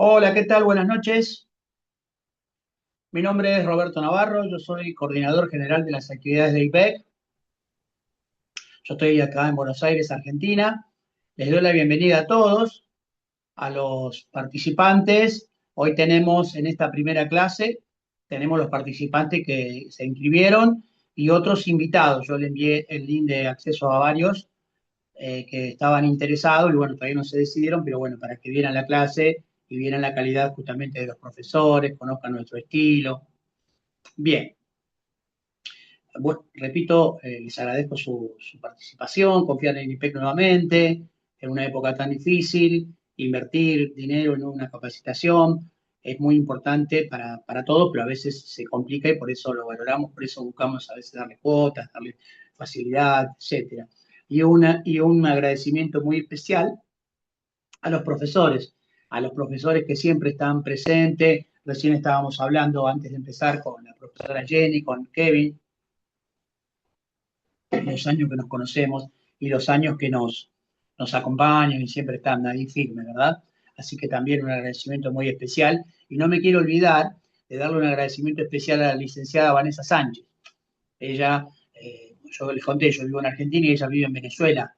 Hola, ¿qué tal? Buenas noches. Mi nombre es Roberto Navarro, yo soy coordinador general de las actividades de IPEC. Yo estoy acá en Buenos Aires, Argentina. Les doy la bienvenida a todos, a los participantes. Hoy tenemos en esta primera clase, tenemos los participantes que se inscribieron y otros invitados. Yo le envié el link de acceso a varios que estaban interesados y bueno, todavía no se decidieron, pero bueno, para que vieran la clase y vieran la calidad justamente de los profesores, conozcan nuestro estilo. Bien, bueno, repito, les agradezco su participación, confiar en IPEC nuevamente, en una época tan difícil, invertir dinero en una capacitación es muy importante para todos, pero a veces se complica y por eso lo valoramos, por eso buscamos a veces darle cuotas, darle facilidad, etcétera. Y un agradecimiento muy especial a los profesores que siempre están presentes. Recién estábamos hablando antes de empezar con la profesora Jenny, con Kevin, los años que nos conocemos y los años que nos acompañan y siempre están ahí firmes, ¿verdad? Así que también un agradecimiento muy especial. Y no me quiero olvidar de darle un agradecimiento especial a la licenciada Vanessa Sánchez. Ella, yo les conté, yo vivo en Argentina y ella vive en Venezuela,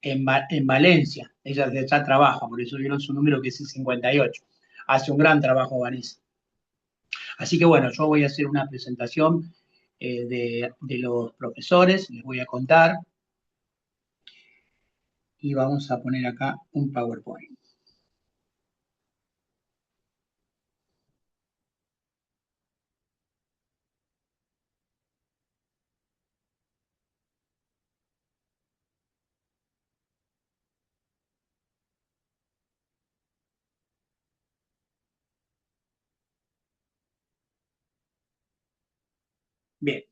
en Valencia. Ella desde allá trabaja, por eso vieron su número que es el 58. Hace un gran trabajo, Vanessa. Así que bueno, yo voy a hacer una presentación de los profesores, les voy a contar y vamos a poner acá un PowerPoint. Bien,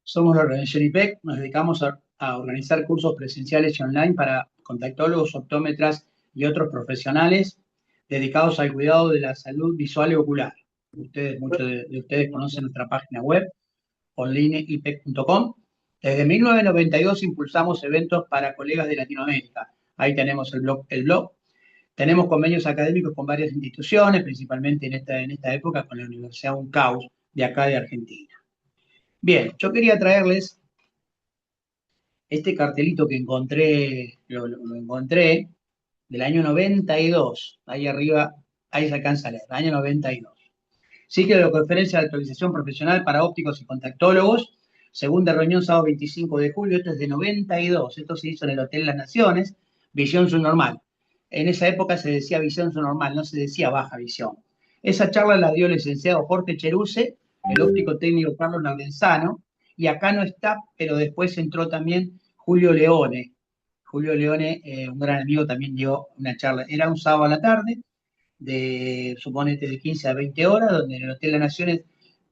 somos la organización IPEC, nos dedicamos a organizar cursos presenciales y online para contactólogos, optómetras y otros profesionales dedicados al cuidado de la salud visual y ocular. Muchos de ustedes conocen nuestra página web, onlineipec.com. Desde 1992 impulsamos eventos para colegas de Latinoamérica. Ahí tenemos el blog. Tenemos convenios académicos con varias instituciones, principalmente en esta época con la Universidad UNCAUS de acá de Argentina. Bien, yo quería traerles este cartelito que encontré, lo encontré del año 92, ahí arriba, ahí se alcanza a leer, año 92. Ciclo de conferencia de actualización profesional para ópticos y contactólogos, segunda reunión sábado 25 de julio, esto es de 92, esto se hizo en el Hotel Las Naciones, visión subnormal. En esa época se decía visión subnormal, no se decía baja visión. Esa charla la dio el licenciado Jorge Cheruse, el óptico técnico Carlos Laurenzano, y acá no está, pero después entró también Julio Leone. Julio Leone, un gran amigo, también dio una charla. Era un sábado a la tarde, suponete, de 15 a 20 horas, donde en el Hotel Las Naciones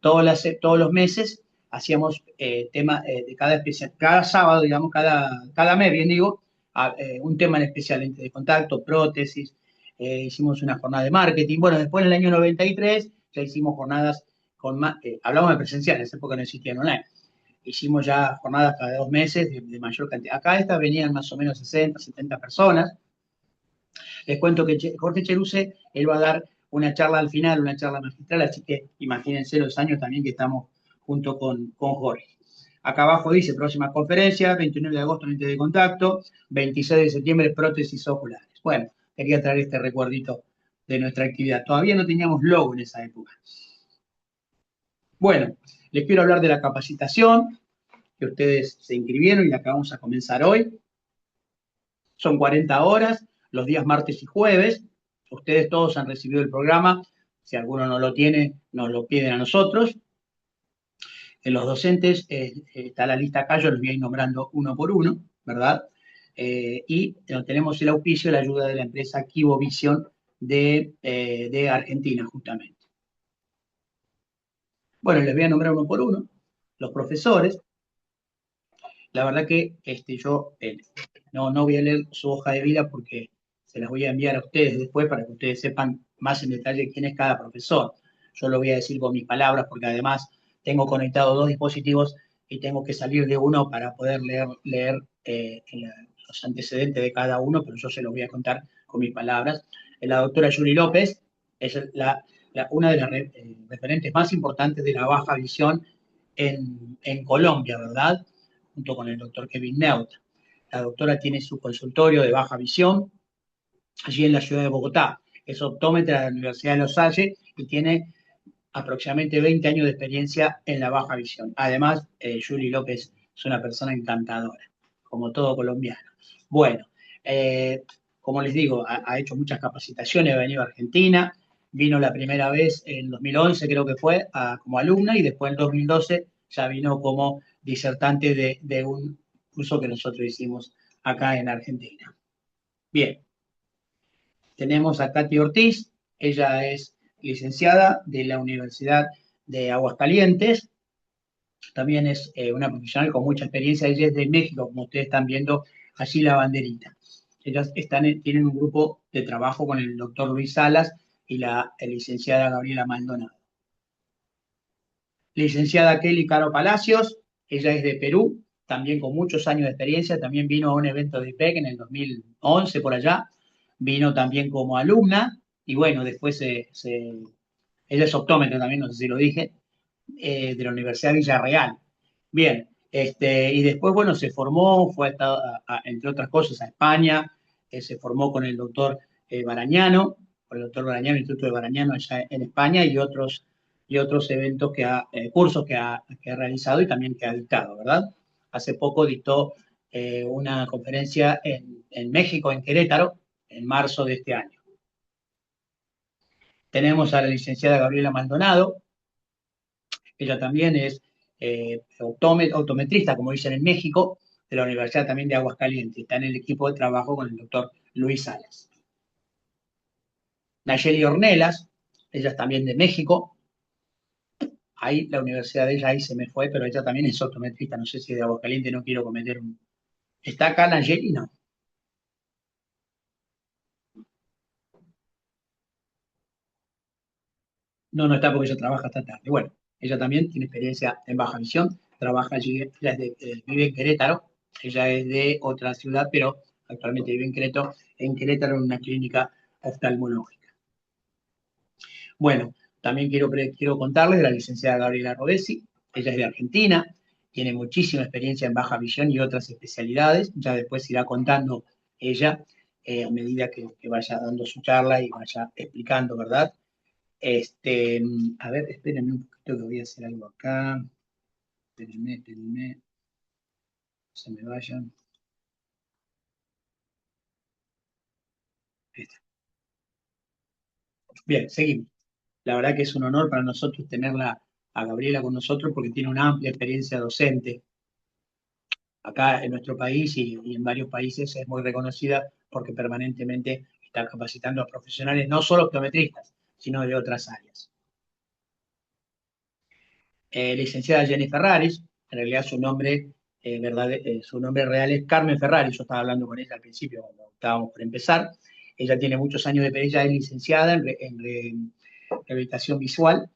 todos los meses hacíamos tema de cada especial, cada sábado, digamos, cada mes, bien digo, un tema en especial, lente de contacto, prótesis, hicimos una jornada de marketing. Bueno, después en el año 93 ya hicimos jornadas con más, hablamos de presencial, en esa época no existían online. Hicimos ya jornadas cada 2 meses de mayor cantidad. Acá estas venían más o menos 60, 70 personas. Les cuento que Jorge Cheruse, él va a dar una charla al final, una charla magistral, así que imagínense los años también que estamos junto con Jorge. Acá abajo dice próxima conferencia, 29 de agosto, lente de contacto, 26 de septiembre, prótesis oculares. Bueno, quería traer este recuerdito de nuestra actividad. Todavía no teníamos logo en esa época. Bueno, les quiero hablar de la capacitación, que ustedes se inscribieron y la que vamos a comenzar hoy. Son 40 horas, los días martes y jueves. Ustedes todos han recibido el programa. Si alguno no lo tiene, nos lo piden a nosotros. En los docentes está la lista acá, yo los voy a ir nombrando uno por uno, ¿verdad? Y tenemos el auspicio, la ayuda de la empresa Kibo Vision de Argentina, justamente. Bueno, les voy a nombrar uno por uno. Los profesores, la verdad que yo no voy a leer su hoja de vida porque se las voy a enviar a ustedes después para que ustedes sepan más en detalle quién es cada profesor. Yo lo voy a decir con mis palabras porque además tengo conectados dos dispositivos y tengo que salir de uno para poder leer los antecedentes de cada uno, pero yo se los voy a contar con mis palabras. La doctora Yuri López es una de las referentes más importantes de la baja visión en Colombia, ¿verdad? Junto con el doctor Kevin Neut. La doctora tiene su consultorio de baja visión allí en la ciudad de Bogotá. Es optómetra de la Universidad de Los Salle y tiene aproximadamente 20 años de experiencia en la baja visión. Además, Yuri López es una persona encantadora, como todo colombiano. Bueno, como les digo, ha hecho muchas capacitaciones, ha venido a Argentina, vino la primera vez en 2011, creo que fue, como alumna, y después en 2012 ya vino como disertante de un curso que nosotros hicimos acá en Argentina. Bien, tenemos a Katy Ortiz, ella es licenciada de la Universidad de Aguascalientes, también es una profesional con mucha experiencia, ella es de México, como ustedes están viendo allí la banderita. Ellas tienen un grupo de trabajo con el doctor Luis Salas y la licenciada Gabriela Maldonado. Licenciada Kelly Caro Palacios, ella es de Perú, también con muchos años de experiencia, también vino a un evento de IPEC en el 2011 por allá, vino también como alumna y bueno, después ella es optómetra también, no sé si lo dije, de la Universidad de Villarreal. Bien, y después, bueno, se formó, fue entre otras cosas a España, se formó con el doctor Barañano, con el doctor Barañano, el Instituto de Barañano allá en España y otros eventos cursos que ha realizado y también que ha dictado, ¿verdad? Hace poco dictó una conferencia en México, en Querétaro, en marzo de este año. Tenemos a la licenciada Gabriela Maldonado, ella también es optometrista, como dicen en México, de la Universidad también de Aguascalientes. Está en el equipo de trabajo con el doctor Luis Salas. Nayeli Ornelas, ella es también de México. Ahí la universidad de ella ahí se me fue, pero ella también es optometrista. No sé si de Aguascalientes, no quiero cometer un... ¿Está acá Nayeli? No. No, no está porque ella trabaja hasta tarde. Bueno, ella también tiene experiencia en baja visión, trabaja allí, vive en Querétaro, ella es de otra ciudad, pero actualmente vive en Querétaro en una clínica oftalmológica. Bueno, también quiero contarles de la licenciada Gabriela Rodesi, ella es de Argentina, tiene muchísima experiencia en baja visión y otras especialidades, ya después irá contando ella a medida que vaya dando su charla y vaya explicando, ¿verdad? A ver, espérenme un poquito que voy a hacer algo acá. Espérenme, no se me vayan. Ahí está. Bien, seguimos. La verdad que es un honor para nosotros tenerla a Gabriela con nosotros porque tiene una amplia experiencia docente acá en nuestro país y en varios países. Es muy reconocida porque permanentemente está capacitando a profesionales, no solo optometristas, sino de otras áreas. Licenciada Jenny Ferraris, en realidad su nombre real es Carmen Ferraris, yo estaba hablando con ella al principio cuando estábamos por empezar. Ella tiene muchos años de experiencia, es licenciada en rehabilitación visual.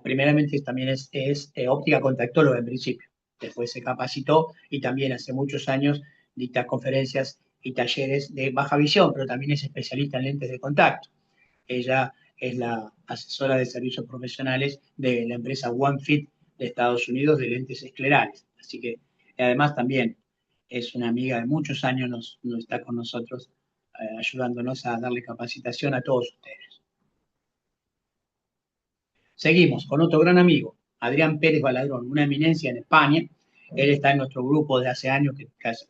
Primeramente también es óptica contactóloga en principio, después se capacitó y también hace muchos años dicta conferencias y talleres de baja visión, pero también es especialista en lentes de contacto. Ella es la asesora de servicios profesionales de la empresa OneFit de Estados Unidos de lentes esclerales. Así que además también es una amiga de muchos años, nos está con nosotros ayudándonos a darle capacitación a todos ustedes. Seguimos con otro gran amigo, Adrián Pérez Baladrón, una eminencia en España. Él está en nuestro grupo de hace años,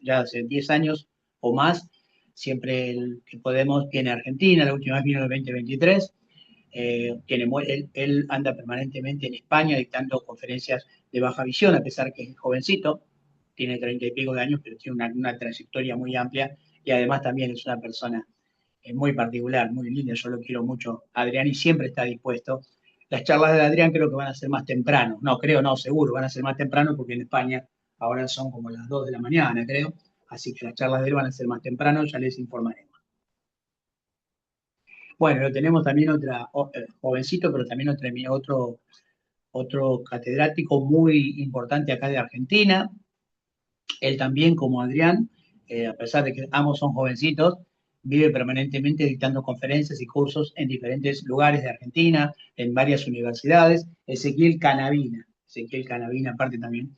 ya hace 10 años o más. Siempre el que podemos viene a Argentina, la última vez vino en el 2023. Él anda permanentemente en España dictando conferencias de baja visión, a pesar que es jovencito, tiene 30 y pico de años, pero tiene una trayectoria muy amplia y además también es una persona muy particular, muy linda. Yo lo quiero mucho, Adrián, y siempre está dispuesto. Las charlas de Adrián creo que van a ser más temprano, no, creo, no, seguro, van a ser más temprano porque en España ahora son como las 2 de la mañana, creo, así que las charlas de él van a ser más temprano, ya les informaremos. Bueno, lo tenemos también jovencito, pero también otro catedrático muy importante acá de Argentina. Él también, como Adrián, a pesar de que ambos son jovencitos, vive permanentemente dictando conferencias y cursos en diferentes lugares de Argentina, en varias universidades. Ezequiel Canavina, aparte también,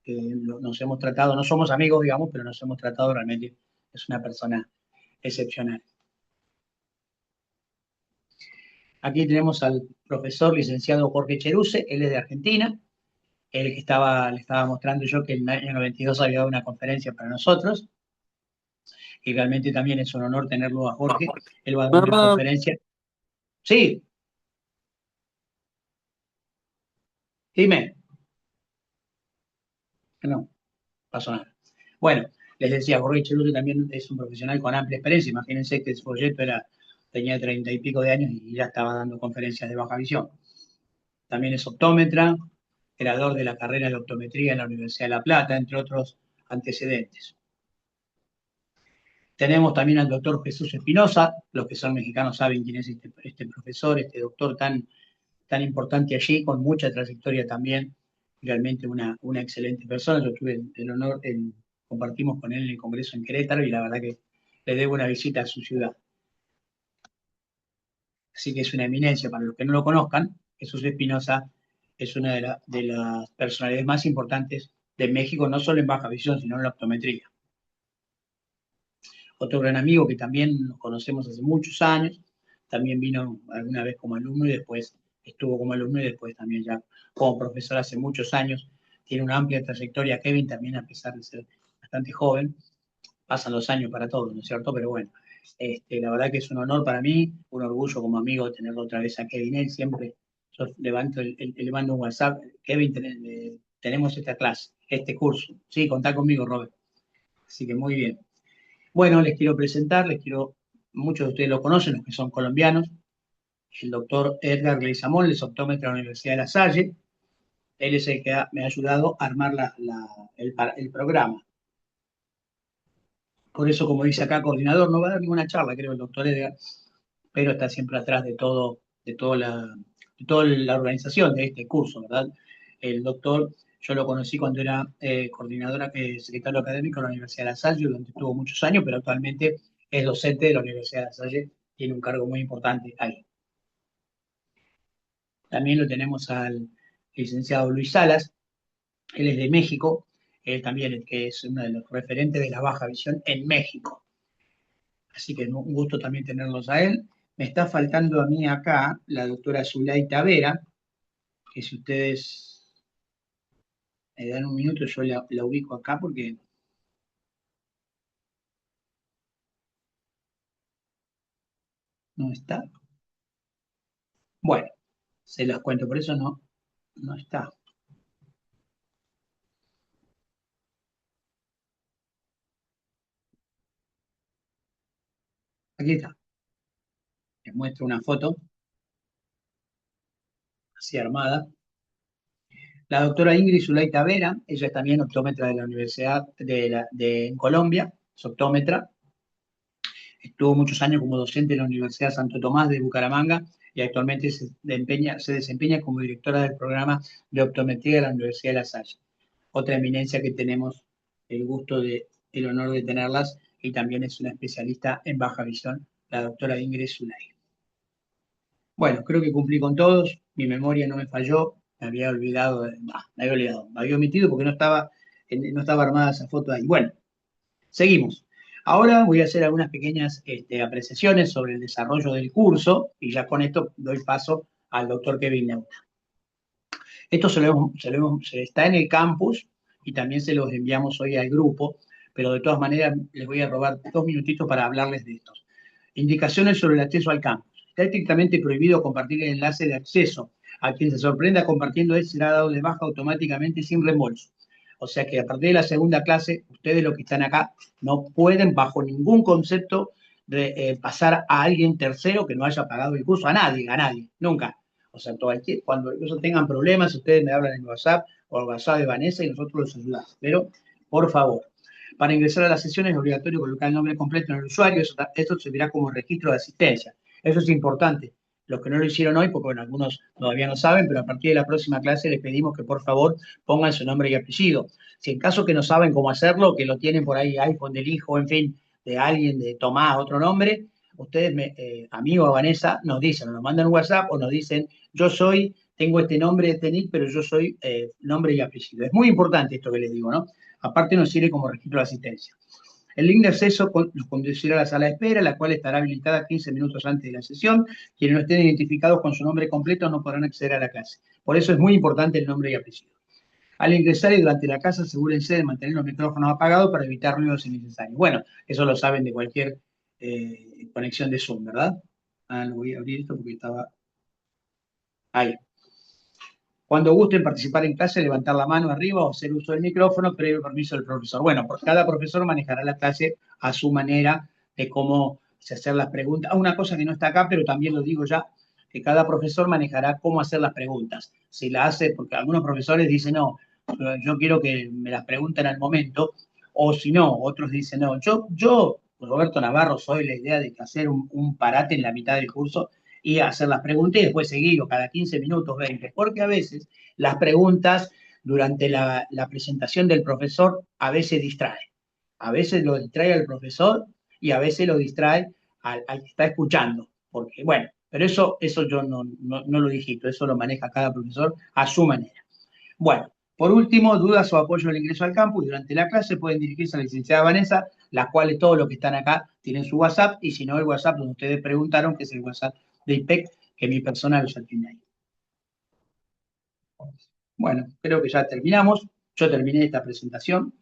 nos hemos tratado, no somos amigos, digamos, pero nos hemos tratado realmente, es una persona excepcional. Aquí tenemos al profesor licenciado Jorge Cheruse, él es de Argentina, el que le estaba mostrando yo que en el año 92 había dado una conferencia para nosotros, y realmente también es un honor tenerlo a Jorge, él va a dar una Merhaba. conferencia. Sí, dime, no, pasó nada. Bueno, les decía, Jorge Cheruse también es un profesional con amplia experiencia, imagínense que su folleto tenía 30 y pico de años y ya estaba dando conferencias de baja visión. También es optómetra, creador de la carrera de optometría en la Universidad de La Plata, entre otros antecedentes. Tenemos también al doctor Jesús Espinosa, los que son mexicanos saben quién es este profesor, este doctor tan importante allí, con mucha trayectoria también, realmente una excelente persona. Yo tuve el honor, compartimos con él en el Congreso en Querétaro y la verdad que le debo una visita a su ciudad. Así que es una eminencia para los que no lo conozcan. Jesús Espinosa es una de las personalidades más importantes de México, no solo en baja visión, sino en la optometría. Otro gran amigo que también nos conocemos hace muchos años, también vino alguna vez como alumno y después estuvo como alumno y después también ya como profesor hace muchos años. Tiene una amplia trayectoria, Kevin, también a pesar de ser bastante joven. Pasan los años para todos, ¿no es cierto? Pero bueno, la verdad que es un honor para mí, un orgullo como amigo tenerlo otra vez a Kevin. Él siempre, yo levanto le mando un WhatsApp, Kevin, tenemos esta clase, este curso. Sí, contá conmigo, Robert. Así que muy bien. Bueno, les quiero presentar, muchos de ustedes lo conocen, los que son colombianos, el doctor Edgar Leizamón, es optómetra de la Universidad de La Salle. Él es el que me ha ayudado a armar el programa. Por eso, como dice acá, coordinador, no va a dar ninguna charla, creo, el doctor Edgar, pero está siempre atrás de toda la organización de este curso, ¿verdad? El doctor, yo lo conocí cuando era secretario académico de la Universidad de La Salle, donde estuvo muchos años, pero actualmente es docente de la Universidad de La Salle, tiene un cargo muy importante ahí. También lo tenemos al licenciado Luis Salas, él es de México, él también que es uno de los referentes de la baja visión en México. Así que un gusto también tenerlos a él. Me está faltando a mí acá la doctora Zulaita Vera, que si ustedes me dan un minuto yo la ubico acá porque no está. Bueno, se los cuento, por eso no está. Aquí está. Les muestro una foto así armada. La doctora Ingrid Zulaita Vera, ella es también optómetra de la Universidad en Colombia, es optómetra. Estuvo muchos años como docente en la Universidad Santo Tomás de Bucaramanga y actualmente se desempeña como directora del programa de optometría de la Universidad de La Salle. Otra eminencia que tenemos el honor de tenerlas y también es una especialista en baja visión, la doctora Ingrid Zulay. Bueno, creo que cumplí con todos, mi memoria no me falló, me había omitido porque no estaba armada esa foto ahí. Bueno, seguimos. Ahora voy a hacer algunas pequeñas apreciaciones sobre el desarrollo del curso y ya con esto doy paso al doctor Kevin Neuta. Esto se está en el campus y también se los enviamos hoy al grupo, pero de todas maneras les voy a robar 2 minutitos para hablarles de estos. Indicaciones sobre el acceso al campus. Está estrictamente prohibido compartir el enlace de acceso. A quien se sorprenda compartiendo él será dado de baja automáticamente sin reembolso. O sea que a partir de la segunda clase, ustedes los que están acá no pueden bajo ningún concepto pasar a alguien tercero que no haya pagado el curso, a nadie, nunca. O sea, cuando ellos tengan problemas, ustedes me hablan en WhatsApp o al WhatsApp de Vanessa y nosotros los ayudamos. Pero, por favor, para ingresar a la sesión es obligatorio colocar el nombre completo en el usuario, esto servirá como registro de asistencia. Eso es importante, Los que no lo hicieron hoy, porque bueno, algunos todavía no saben, pero a partir de la próxima clase les pedimos que por favor pongan su nombre y apellido. Si en caso que no saben cómo hacerlo, que lo tienen por ahí, iPhone del hijo, en fin, de alguien, de Tomás, otro nombre, ustedes, a mí o a Vanessa, nos dicen, nos mandan un WhatsApp o nos dicen, yo soy, tengo este nombre, este nick, pero yo soy nombre y apellido. Es muy importante esto que les digo, ¿no? Aparte nos sirve como registro de asistencia. El link de acceso los conducirá a la sala de espera, la cual estará habilitada 15 minutos antes de la sesión. Quienes no estén identificados con su nombre completo no podrán acceder a la clase. Por eso es muy importante el nombre y apellido. Al ingresar y durante la clase, asegúrense de mantener los micrófonos apagados para evitar ruidos innecesarios. Bueno, eso lo saben de cualquier conexión de Zoom, ¿verdad? Lo voy a abrir esto porque estaba ahí. Cuando gusten participar en clase, levantar la mano arriba o hacer uso del micrófono, previo permiso del profesor. Bueno, por cada profesor manejará la clase a su manera de cómo se hacer las preguntas. Una cosa que no está acá, pero también lo digo ya, que cada profesor manejará cómo hacer las preguntas. Si la hace, porque algunos profesores dicen, no, yo quiero que me las pregunten al momento, o si no, otros dicen, no, yo Roberto Navarro, soy la idea de que hacer un parate en la mitad del curso y hacer las preguntas y después seguirlo cada 15 minutos, 20, porque a veces las preguntas durante la presentación del profesor a veces distrae. A veces lo distrae al profesor y a veces lo distrae al que está escuchando. Porque, bueno, pero eso yo no lo digito, eso lo maneja cada profesor a su manera. Bueno, por último, dudas o apoyo al ingreso al campus. Durante la clase pueden dirigirse a la licenciada Vanessa, las cuales todos los que están acá tienen su WhatsApp, y si no, el WhatsApp donde ustedes preguntaron, que es el WhatsApp de IPEC, que mi personal ya tiene ahí. Bueno, creo que ya terminamos. Yo terminé esta presentación,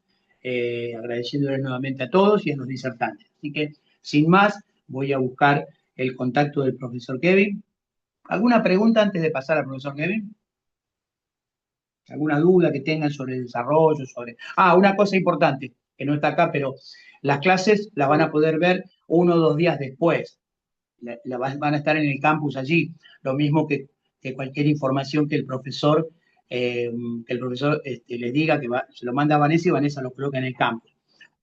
agradeciéndoles nuevamente a todos y a los disertantes. Así que, sin más, voy a buscar el contacto del profesor Kevin. ¿Alguna pregunta antes de pasar al profesor Kevin? ¿Alguna duda que tengan sobre el desarrollo? Una cosa importante, que no está acá, pero las clases las van a poder ver 1 o 2 días después. Van a estar en el campus allí. Lo mismo que cualquier información eh, que el profesor les diga, se lo manda a Vanessa y Vanessa lo coloca en el campus.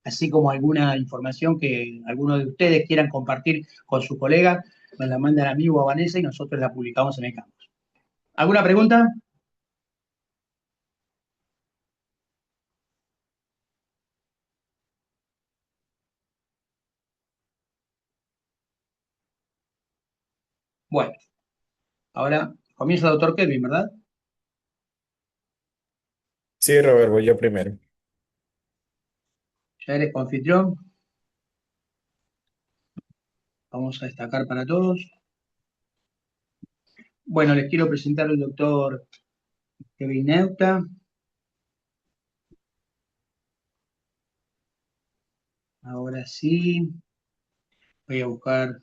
Así como alguna información que alguno de ustedes quieran compartir con su colega, nos la mandan a mí o a Vanessa y nosotros la publicamos en el campus. ¿Alguna pregunta? Bueno, ahora comienza el doctor Kelvin, ¿verdad? Sí, Robert, voy yo primero. Ya eres anfitrión. Vamos a destacar para todos. Bueno, les quiero presentar al doctor Kevin Neuta. Ahora sí, voy a buscar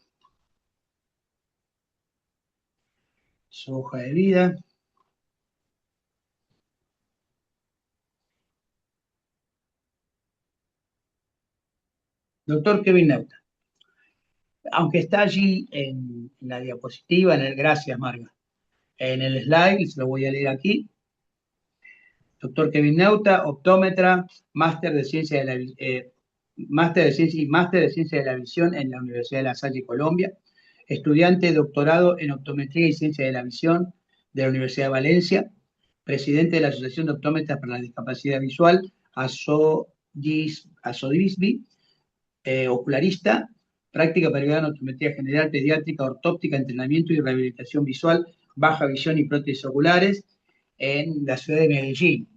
su hoja de vida. Doctor Kevin Neuta, aunque está allí en la diapositiva, gracias, Marga, en el slide, se lo voy a leer aquí. Doctor Kevin Neuta, optómetra, máster de ciencia de la, máster de ciencia y máster de ciencia de la visión en la Universidad de La Salle, Colombia. Estudiante de doctorado en optometría y ciencia de la visión de la Universidad de Valencia. Presidente de la Asociación de Optómetras para la Discapacidad Visual, ASODISBI, ocularista, práctica periodática en optometría general, pediátrica, ortóptica, entrenamiento y rehabilitación visual, baja visión y prótesis oculares en la ciudad de Medellín.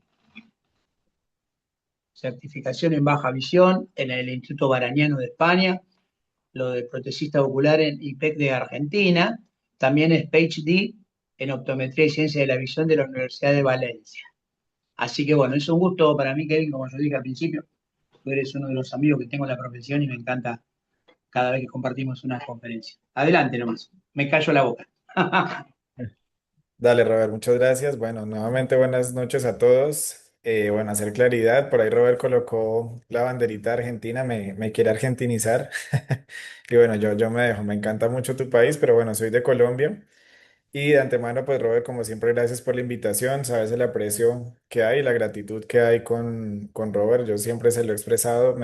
Certificación en baja visión en el Instituto Barañano de España, lo de protesista ocular en IPEC de Argentina, también es PhD en optometría y ciencia de la visión de la Universidad de Valencia. Así que bueno, es un gusto para mí, Kevin, como yo dije al principio, tú eres uno de los amigos que tengo en la profesión y me encanta cada vez que compartimos una conferencia. Adelante nomás, me callo la boca. Dale, Robert, muchas gracias. Bueno, nuevamente buenas noches a todos. Bueno, hacer claridad, por ahí Robert colocó la banderita argentina, me quiere argentinizar. Y bueno, yo me dejo, me encanta mucho tu país, pero bueno, soy de Colombia. Y de antemano, pues Robert, como siempre, gracias por la invitación. Sabes el aprecio que hay, la gratitud que hay con Robert. Yo siempre se lo he expresado.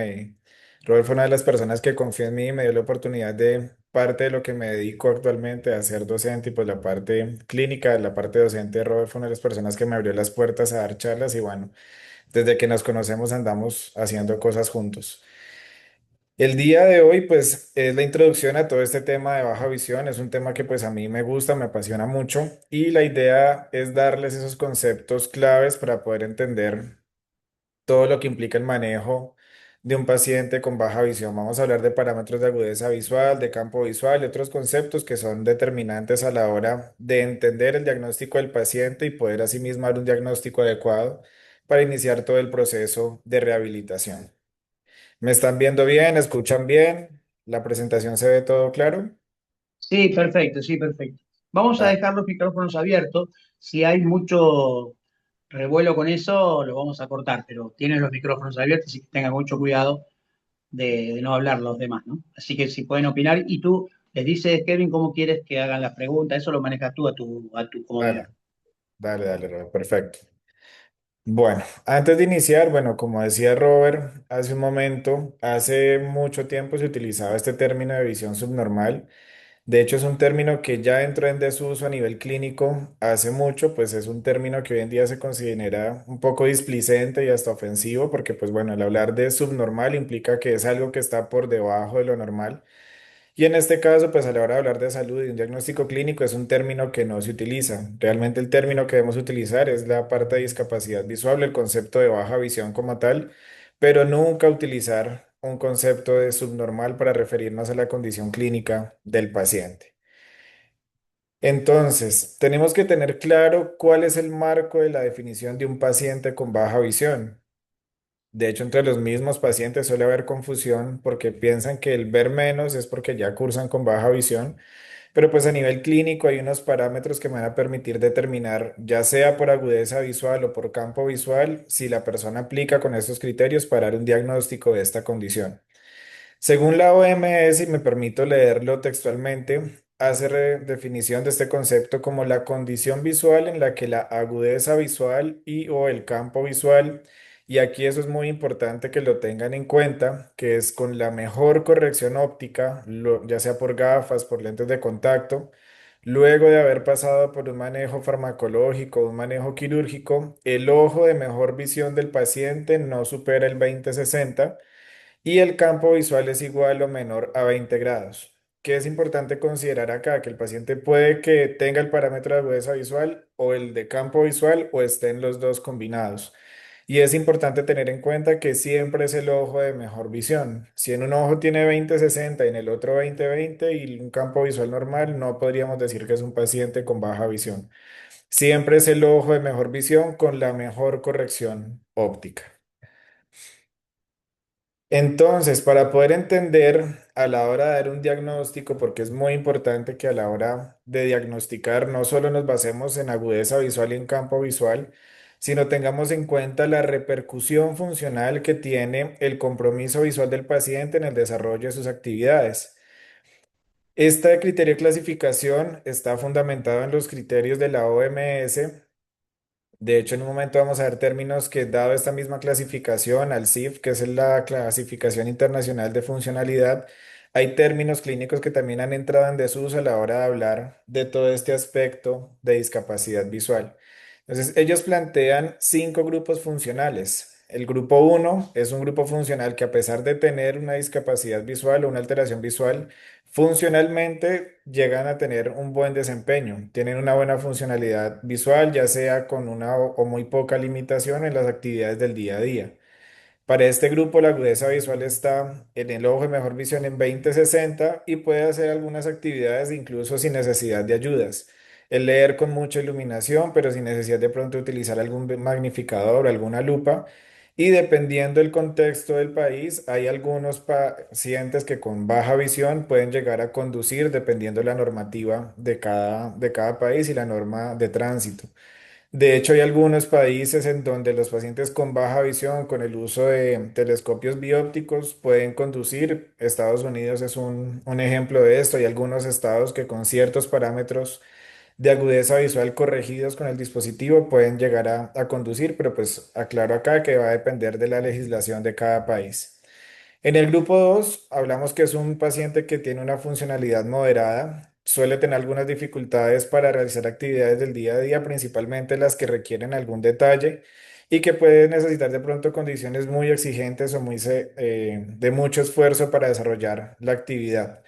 Robert fue una de las personas que confió en mí y me dio la oportunidad de parte de lo que me dedico actualmente a ser docente y pues la parte clínica, la parte docente. Robert fue una de las personas que me abrió las puertas a dar charlas y bueno, desde que nos conocemos andamos haciendo cosas juntos. El día de hoy, pues, es la introducción a todo este tema de baja visión. Es un tema que, pues, a mí me gusta, me apasiona mucho y la idea es darles esos conceptos claves para poder entender todo lo que implica el manejo de un paciente con baja visión. Vamos a hablar de parámetros de agudeza visual, de campo visual y otros conceptos que son determinantes a la hora de entender el diagnóstico del paciente y poder asimismo dar un diagnóstico adecuado para iniciar todo el proceso de rehabilitación. ¿Me están viendo bien? ¿Escuchan bien? ¿La presentación se ve todo claro? Sí, perfecto, sí, perfecto. Vamos a Da- dejar los micrófonos abiertos. Si hay mucho revuelo con eso, lo vamos a cortar, pero tienen los micrófonos abiertos, así que tengan mucho cuidado de no hablar los demás, ¿no? Así que si pueden opinar y tú les dices, Kevin, cómo quieres que hagan las preguntas, eso lo manejas tú a tu comodidad. Dale, dale, Robert, perfecto. Bueno, antes de iniciar, bueno, como decía Robert hace un momento, hace mucho tiempo se utilizaba este término de visión subnormal. De hecho, es un término que ya entró en desuso a nivel clínico hace mucho, pues es un término que hoy en día se considera un poco displicente y hasta ofensivo, porque pues bueno, el hablar de subnormal implica que es algo que está por debajo de lo normal. Y en este caso, pues a la hora de hablar de salud y un diagnóstico clínico es un término que no se utiliza. Realmente el término que debemos utilizar es la parte de discapacidad visual, el concepto de baja visión como tal, pero nunca utilizar un concepto de subnormal para referirnos a la condición clínica del paciente. Entonces, tenemos que tener claro cuál es el marco de la definición de un paciente con baja visión. De hecho, entre los mismos pacientes suele haber confusión porque piensan que el ver menos es porque ya cursan con baja visión, pero pues a nivel clínico hay unos parámetros que me van a permitir determinar, ya sea por agudeza visual o por campo visual, si la persona aplica con estos criterios para dar un diagnóstico de esta condición. Según la OMS, y me permito leerlo textualmente, hace definición de este concepto como la condición visual en la que la agudeza visual y o el campo visual, y aquí eso es muy importante que lo tengan en cuenta, que es con la mejor corrección óptica, ya sea por gafas, por lentes de contacto, luego de haber pasado por un manejo farmacológico, un manejo quirúrgico, el ojo de mejor visión del paciente no supera el 20/60 y el campo visual es igual o menor a 20 grados. ¿Qué es importante considerar acá? Que el paciente puede que tenga el parámetro de agudeza visual o el de campo visual o estén los dos combinados. Y es importante tener en cuenta que siempre es el ojo de mejor visión. Si en un ojo tiene 20/60 y en el otro 20/20 y un campo visual normal, no podríamos decir que es un paciente con baja visión. Siempre es el ojo de mejor visión con la mejor corrección óptica. Entonces, para poder entender a la hora de dar un diagnóstico, porque es muy importante que a la hora de diagnosticar no solo nos basemos en agudeza visual y en campo visual, sino tengamos en cuenta la repercusión funcional que tiene el compromiso visual del paciente en el desarrollo de sus actividades. Este criterio de clasificación está fundamentado en los criterios de la OMS. De hecho, en un momento vamos a ver términos que, dado esta misma clasificación al CIF, que es la clasificación internacional de funcionalidad, hay términos clínicos que también han entrado en desuso a la hora de hablar de todo este aspecto de discapacidad visual. Entonces, ellos plantean 5 grupos funcionales. El grupo uno es un grupo funcional que, a pesar de tener una discapacidad visual o una alteración visual, funcionalmente llegan a tener un buen desempeño, tienen una buena funcionalidad visual, ya sea con una o muy poca limitación en las actividades del día a día. Para este grupo, la agudeza visual está en el ojo de mejor visión en 20/60 y puede hacer algunas actividades incluso sin necesidad de ayudas. El leer con mucha iluminación, pero sin necesidad de pronto utilizar algún magnificador o alguna lupa. Y dependiendo del contexto del país, hay algunos pacientes que con baja visión pueden llegar a conducir dependiendo de la normativa de cada país y la norma de tránsito. De hecho, hay algunos países en donde los pacientes con baja visión, con el uso de telescopios biópticos, pueden conducir. Estados Unidos es un ejemplo de esto. Hay algunos estados que con ciertos parámetros de agudeza visual corregidos con el dispositivo pueden llegar a conducir, pero pues aclaro acá que va a depender de la legislación de cada país. En el grupo 2 hablamos que es un paciente que tiene una funcionalidad moderada, suele tener algunas dificultades para realizar actividades del día a día, principalmente las que requieren algún detalle y que puede necesitar de pronto condiciones muy exigentes o de mucho esfuerzo para desarrollar la actividad.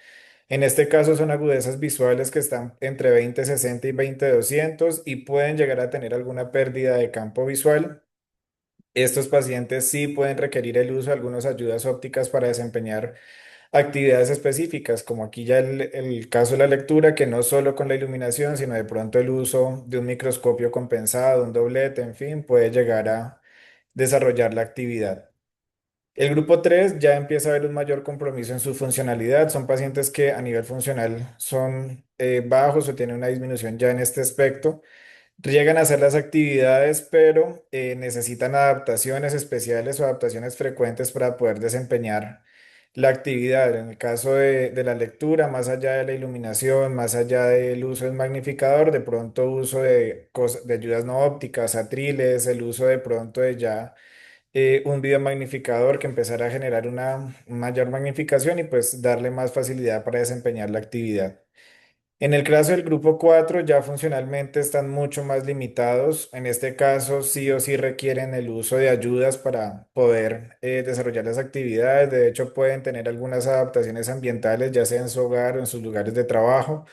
En este caso son agudezas visuales que están entre 20/60 y 20/200 y pueden llegar a tener alguna pérdida de campo visual. Estos pacientes sí pueden requerir el uso de algunas ayudas ópticas para desempeñar actividades específicas, como aquí ya el caso de la lectura, que no solo con la iluminación, sino de pronto el uso de un microscopio compensado, un doblete, en fin, puede llegar a desarrollar la actividad. El grupo 3 ya empieza a haber un mayor compromiso en su funcionalidad. Son pacientes que a nivel funcional son bajos o tienen una disminución ya en este aspecto. Llegan a hacer las actividades, pero necesitan adaptaciones especiales o adaptaciones frecuentes para poder desempeñar la actividad. En el caso de la lectura, más allá de la iluminación, más allá del uso del magnificador, de pronto uso de ayudas no ópticas, atriles, el uso de pronto de ya un video magnificador que empezara a generar una mayor magnificación y pues darle más facilidad para desempeñar la actividad. En el caso del grupo 4 ya funcionalmente están mucho más limitados. En este caso, sí o sí requieren el uso de ayudas para poder desarrollar las actividades. De hecho, pueden tener algunas adaptaciones ambientales, ya sea en su hogar o en sus lugares de trabajo,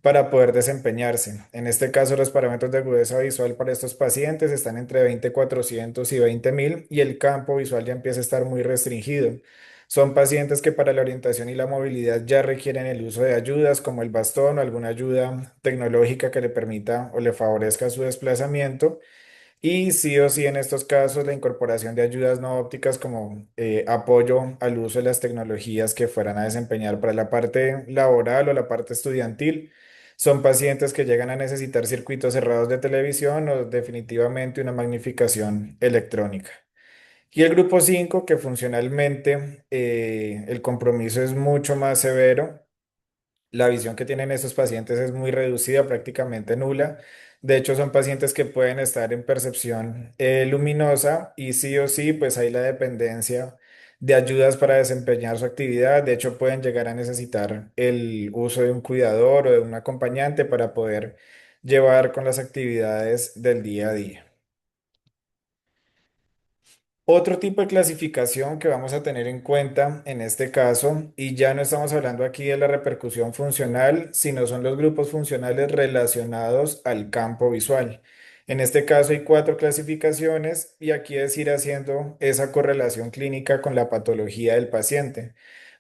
para poder desempeñarse. En este caso, los parámetros de agudeza visual para estos pacientes están entre 20/400 y 20.000 y el campo visual ya empieza a estar muy restringido. Son pacientes que para la orientación y la movilidad ya requieren el uso de ayudas como el bastón o alguna ayuda tecnológica que le permita o le favorezca su desplazamiento. Y sí o sí en estos casos la incorporación de ayudas no ópticas como apoyo al uso de las tecnologías que fueran a desempeñar para la parte laboral o la parte estudiantil. Son pacientes que llegan a necesitar circuitos cerrados de televisión o definitivamente una magnificación electrónica. Y el grupo 5 que funcionalmente el compromiso es mucho más severo. La visión que tienen estos pacientes es muy reducida, prácticamente nula. De hecho, son pacientes que pueden estar en percepción luminosa y sí o sí, pues hay la dependencia de ayudas para desempeñar su actividad. De hecho, pueden llegar a necesitar el uso de un cuidador o de un acompañante para poder llevar con las actividades del día a día. Otro tipo de clasificación que vamos a tener en cuenta en este caso, y ya no estamos hablando aquí de la repercusión funcional, sino son los grupos funcionales relacionados al campo visual. En este caso hay cuatro clasificaciones y aquí es ir haciendo esa correlación clínica con la patología del paciente.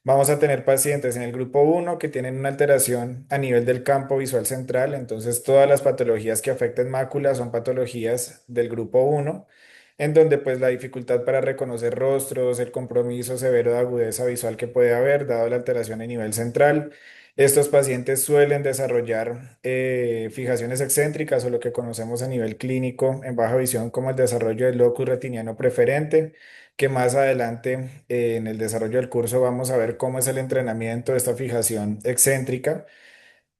Vamos a tener pacientes en el grupo uno que tienen una alteración a nivel del campo visual central, entonces todas las patologías que afecten mácula son patologías del grupo uno en donde pues la dificultad para reconocer rostros, el compromiso severo de agudeza visual que puede haber, dado la alteración a nivel central. Estos pacientes suelen desarrollar fijaciones excéntricas o lo que conocemos a nivel clínico en baja visión como el desarrollo del locus retiniano preferente, que más adelante en el desarrollo del curso vamos a ver cómo es el entrenamiento de esta fijación excéntrica.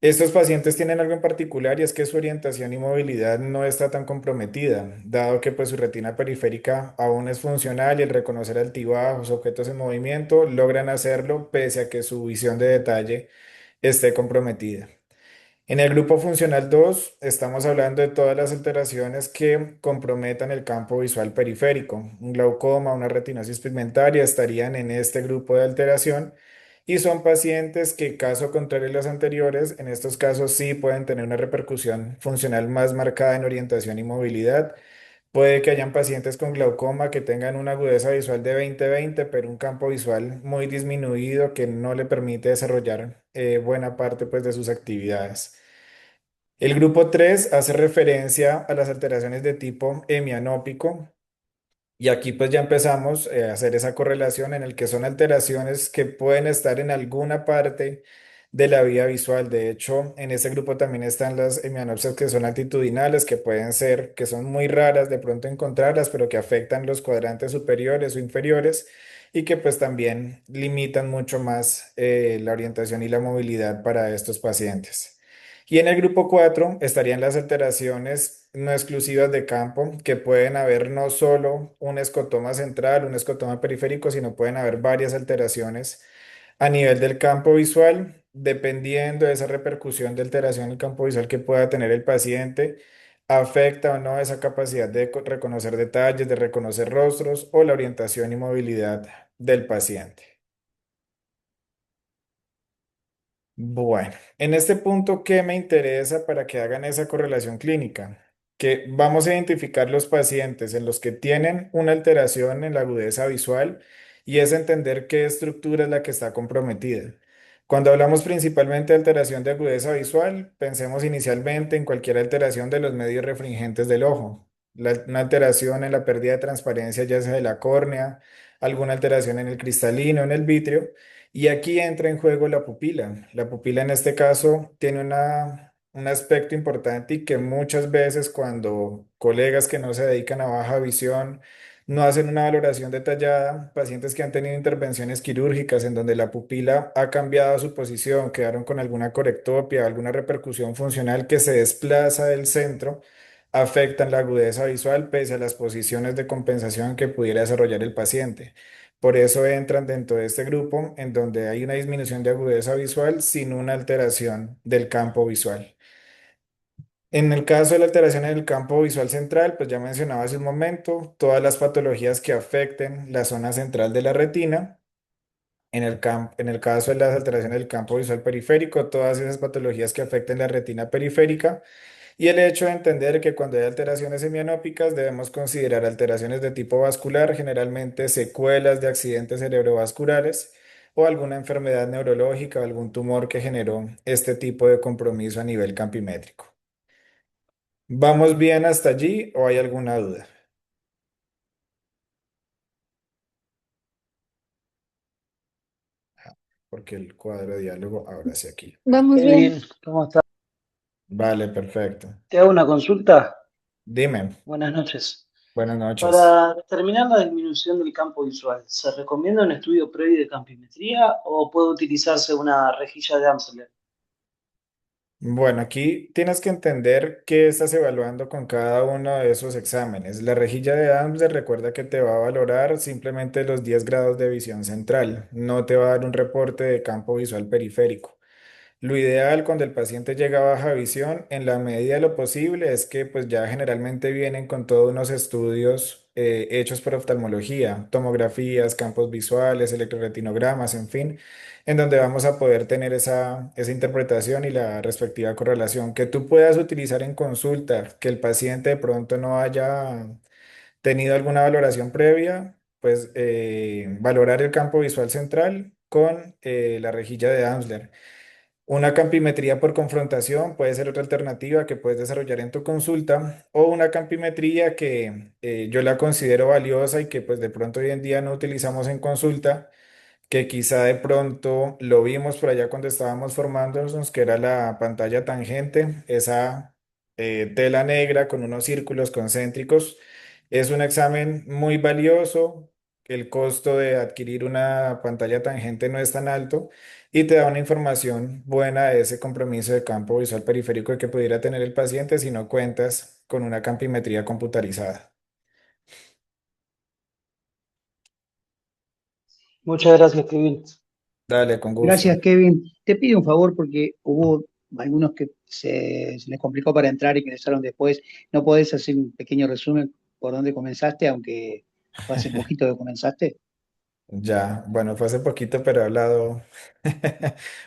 Estos pacientes tienen algo en particular y es que su orientación y movilidad no está tan comprometida, dado que pues su retina periférica aún es funcional y el reconocer altibajos, objetos en movimiento, logran hacerlo pese a que su visión de detalle esté comprometida. En el grupo funcional 2 estamos hablando de todas las alteraciones que comprometan el campo visual periférico. Un glaucoma, una retinosis pigmentaria estarían en este grupo de alteración y son pacientes que, caso contrario a los anteriores, en estos casos sí pueden tener una repercusión funcional más marcada en orientación y movilidad. Puede que hayan pacientes con glaucoma que tengan una agudeza visual de 20/20, pero un campo visual muy disminuido que no le permite desarrollar buena parte pues, de sus actividades. El grupo 3 hace referencia a las alteraciones de tipo hemianópico y aquí pues ya empezamos a hacer esa correlación en el que son alteraciones que pueden estar en alguna parte de la vía visual. De hecho, en este grupo también están las hemianopsias que son altitudinales, que pueden ser, que son muy raras de pronto encontrarlas, pero que afectan los cuadrantes superiores o inferiores y que pues también limitan mucho más la orientación y la movilidad para estos pacientes. Y en el grupo 4 estarían las alteraciones no exclusivas de campo, que pueden haber no solo un escotoma central, un escotoma periférico, sino pueden haber varias alteraciones a nivel del campo visual, dependiendo de esa repercusión de alteración en el campo visual que pueda tener el paciente, afecta o no esa capacidad de reconocer detalles, de reconocer rostros o la orientación y movilidad del paciente. Bueno, en este punto, ¿qué me interesa para que hagan esa correlación clínica? Que vamos a identificar los pacientes en los que tienen una alteración en la agudeza visual y es entender qué estructura es la que está comprometida. Cuando hablamos principalmente de alteración de agudeza visual, pensemos inicialmente en cualquier alteración de los medios refringentes del ojo. Una alteración en la pérdida de transparencia, ya sea de la córnea, alguna alteración en el cristalino, en el vitrio. Y aquí entra en juego la pupila. La pupila en este caso tiene un aspecto importante y que muchas veces cuando colegas que no se dedican a baja visión no hacen una valoración detallada, pacientes que han tenido intervenciones quirúrgicas en donde la pupila ha cambiado su posición, quedaron con alguna corectopia, alguna repercusión funcional que se desplaza del centro, afectan la agudeza visual pese a las posiciones de compensación que pudiera desarrollar el paciente. Por eso entran dentro de este grupo en donde hay una disminución de agudeza visual sin una alteración del campo visual. En el caso de la alteración en el campo visual central, pues ya mencionaba hace un momento, todas las patologías que afecten la zona central de la retina. En el caso de las alteraciones del campo visual periférico, todas esas patologías que afecten la retina periférica. Y el hecho de entender que cuando hay alteraciones semianópicas debemos considerar alteraciones de tipo vascular, generalmente secuelas de accidentes cerebrovasculares o alguna enfermedad neurológica o algún tumor que generó este tipo de compromiso a nivel campimétrico. ¿Vamos bien hasta allí o hay alguna duda? Porque el cuadro de diálogo ahora sí aquí. Vamos bien. Kevin, ¿cómo estás? Vale, perfecto. Te hago una consulta. Dime, Buenas noches. buenas noches. Para determinar la disminución del campo visual, ¿se recomienda un estudio previo de campimetría o puede utilizarse una rejilla de Amsler? Bueno, aquí tienes que entender qué estás evaluando con cada uno de esos exámenes. La rejilla de Amsler recuerda que te va a valorar simplemente los 10 grados de visión central, no te va a dar un reporte de campo visual periférico. Lo ideal cuando el paciente llega a baja visión, en la medida de lo posible, es que pues ya generalmente vienen con todos unos estudios hechos por oftalmología, tomografías, campos visuales, electroretinogramas, en fin, en donde vamos a poder tener esa interpretación y la respectiva correlación que tú puedas utilizar en consulta, que el paciente de pronto no haya tenido alguna valoración previa, pues valorar el campo visual central con la rejilla de Amsler. Una campimetría por confrontación puede ser otra alternativa que puedes desarrollar en tu consulta o una campimetría que yo la considero valiosa y que pues de pronto hoy en día no utilizamos en consulta, que quizá de pronto lo vimos por allá cuando estábamos formándonos, que era la pantalla tangente, esa tela negra con unos círculos concéntricos. Es un examen muy valioso, el costo de adquirir una pantalla tangente no es tan alto y te da una información buena de ese compromiso de campo visual periférico que pudiera tener el paciente si no cuentas con una campimetría computarizada. Muchas gracias, Kevin. Dale, con gusto. Gracias, Kevin. Te pido un favor porque hubo algunos que se les complicó para entrar y que ingresaron después. ¿No podés hacer un pequeño resumen por dónde comenzaste, aunque fue hace poquito que comenzaste? Ya, bueno, fue hace poquito, pero he hablado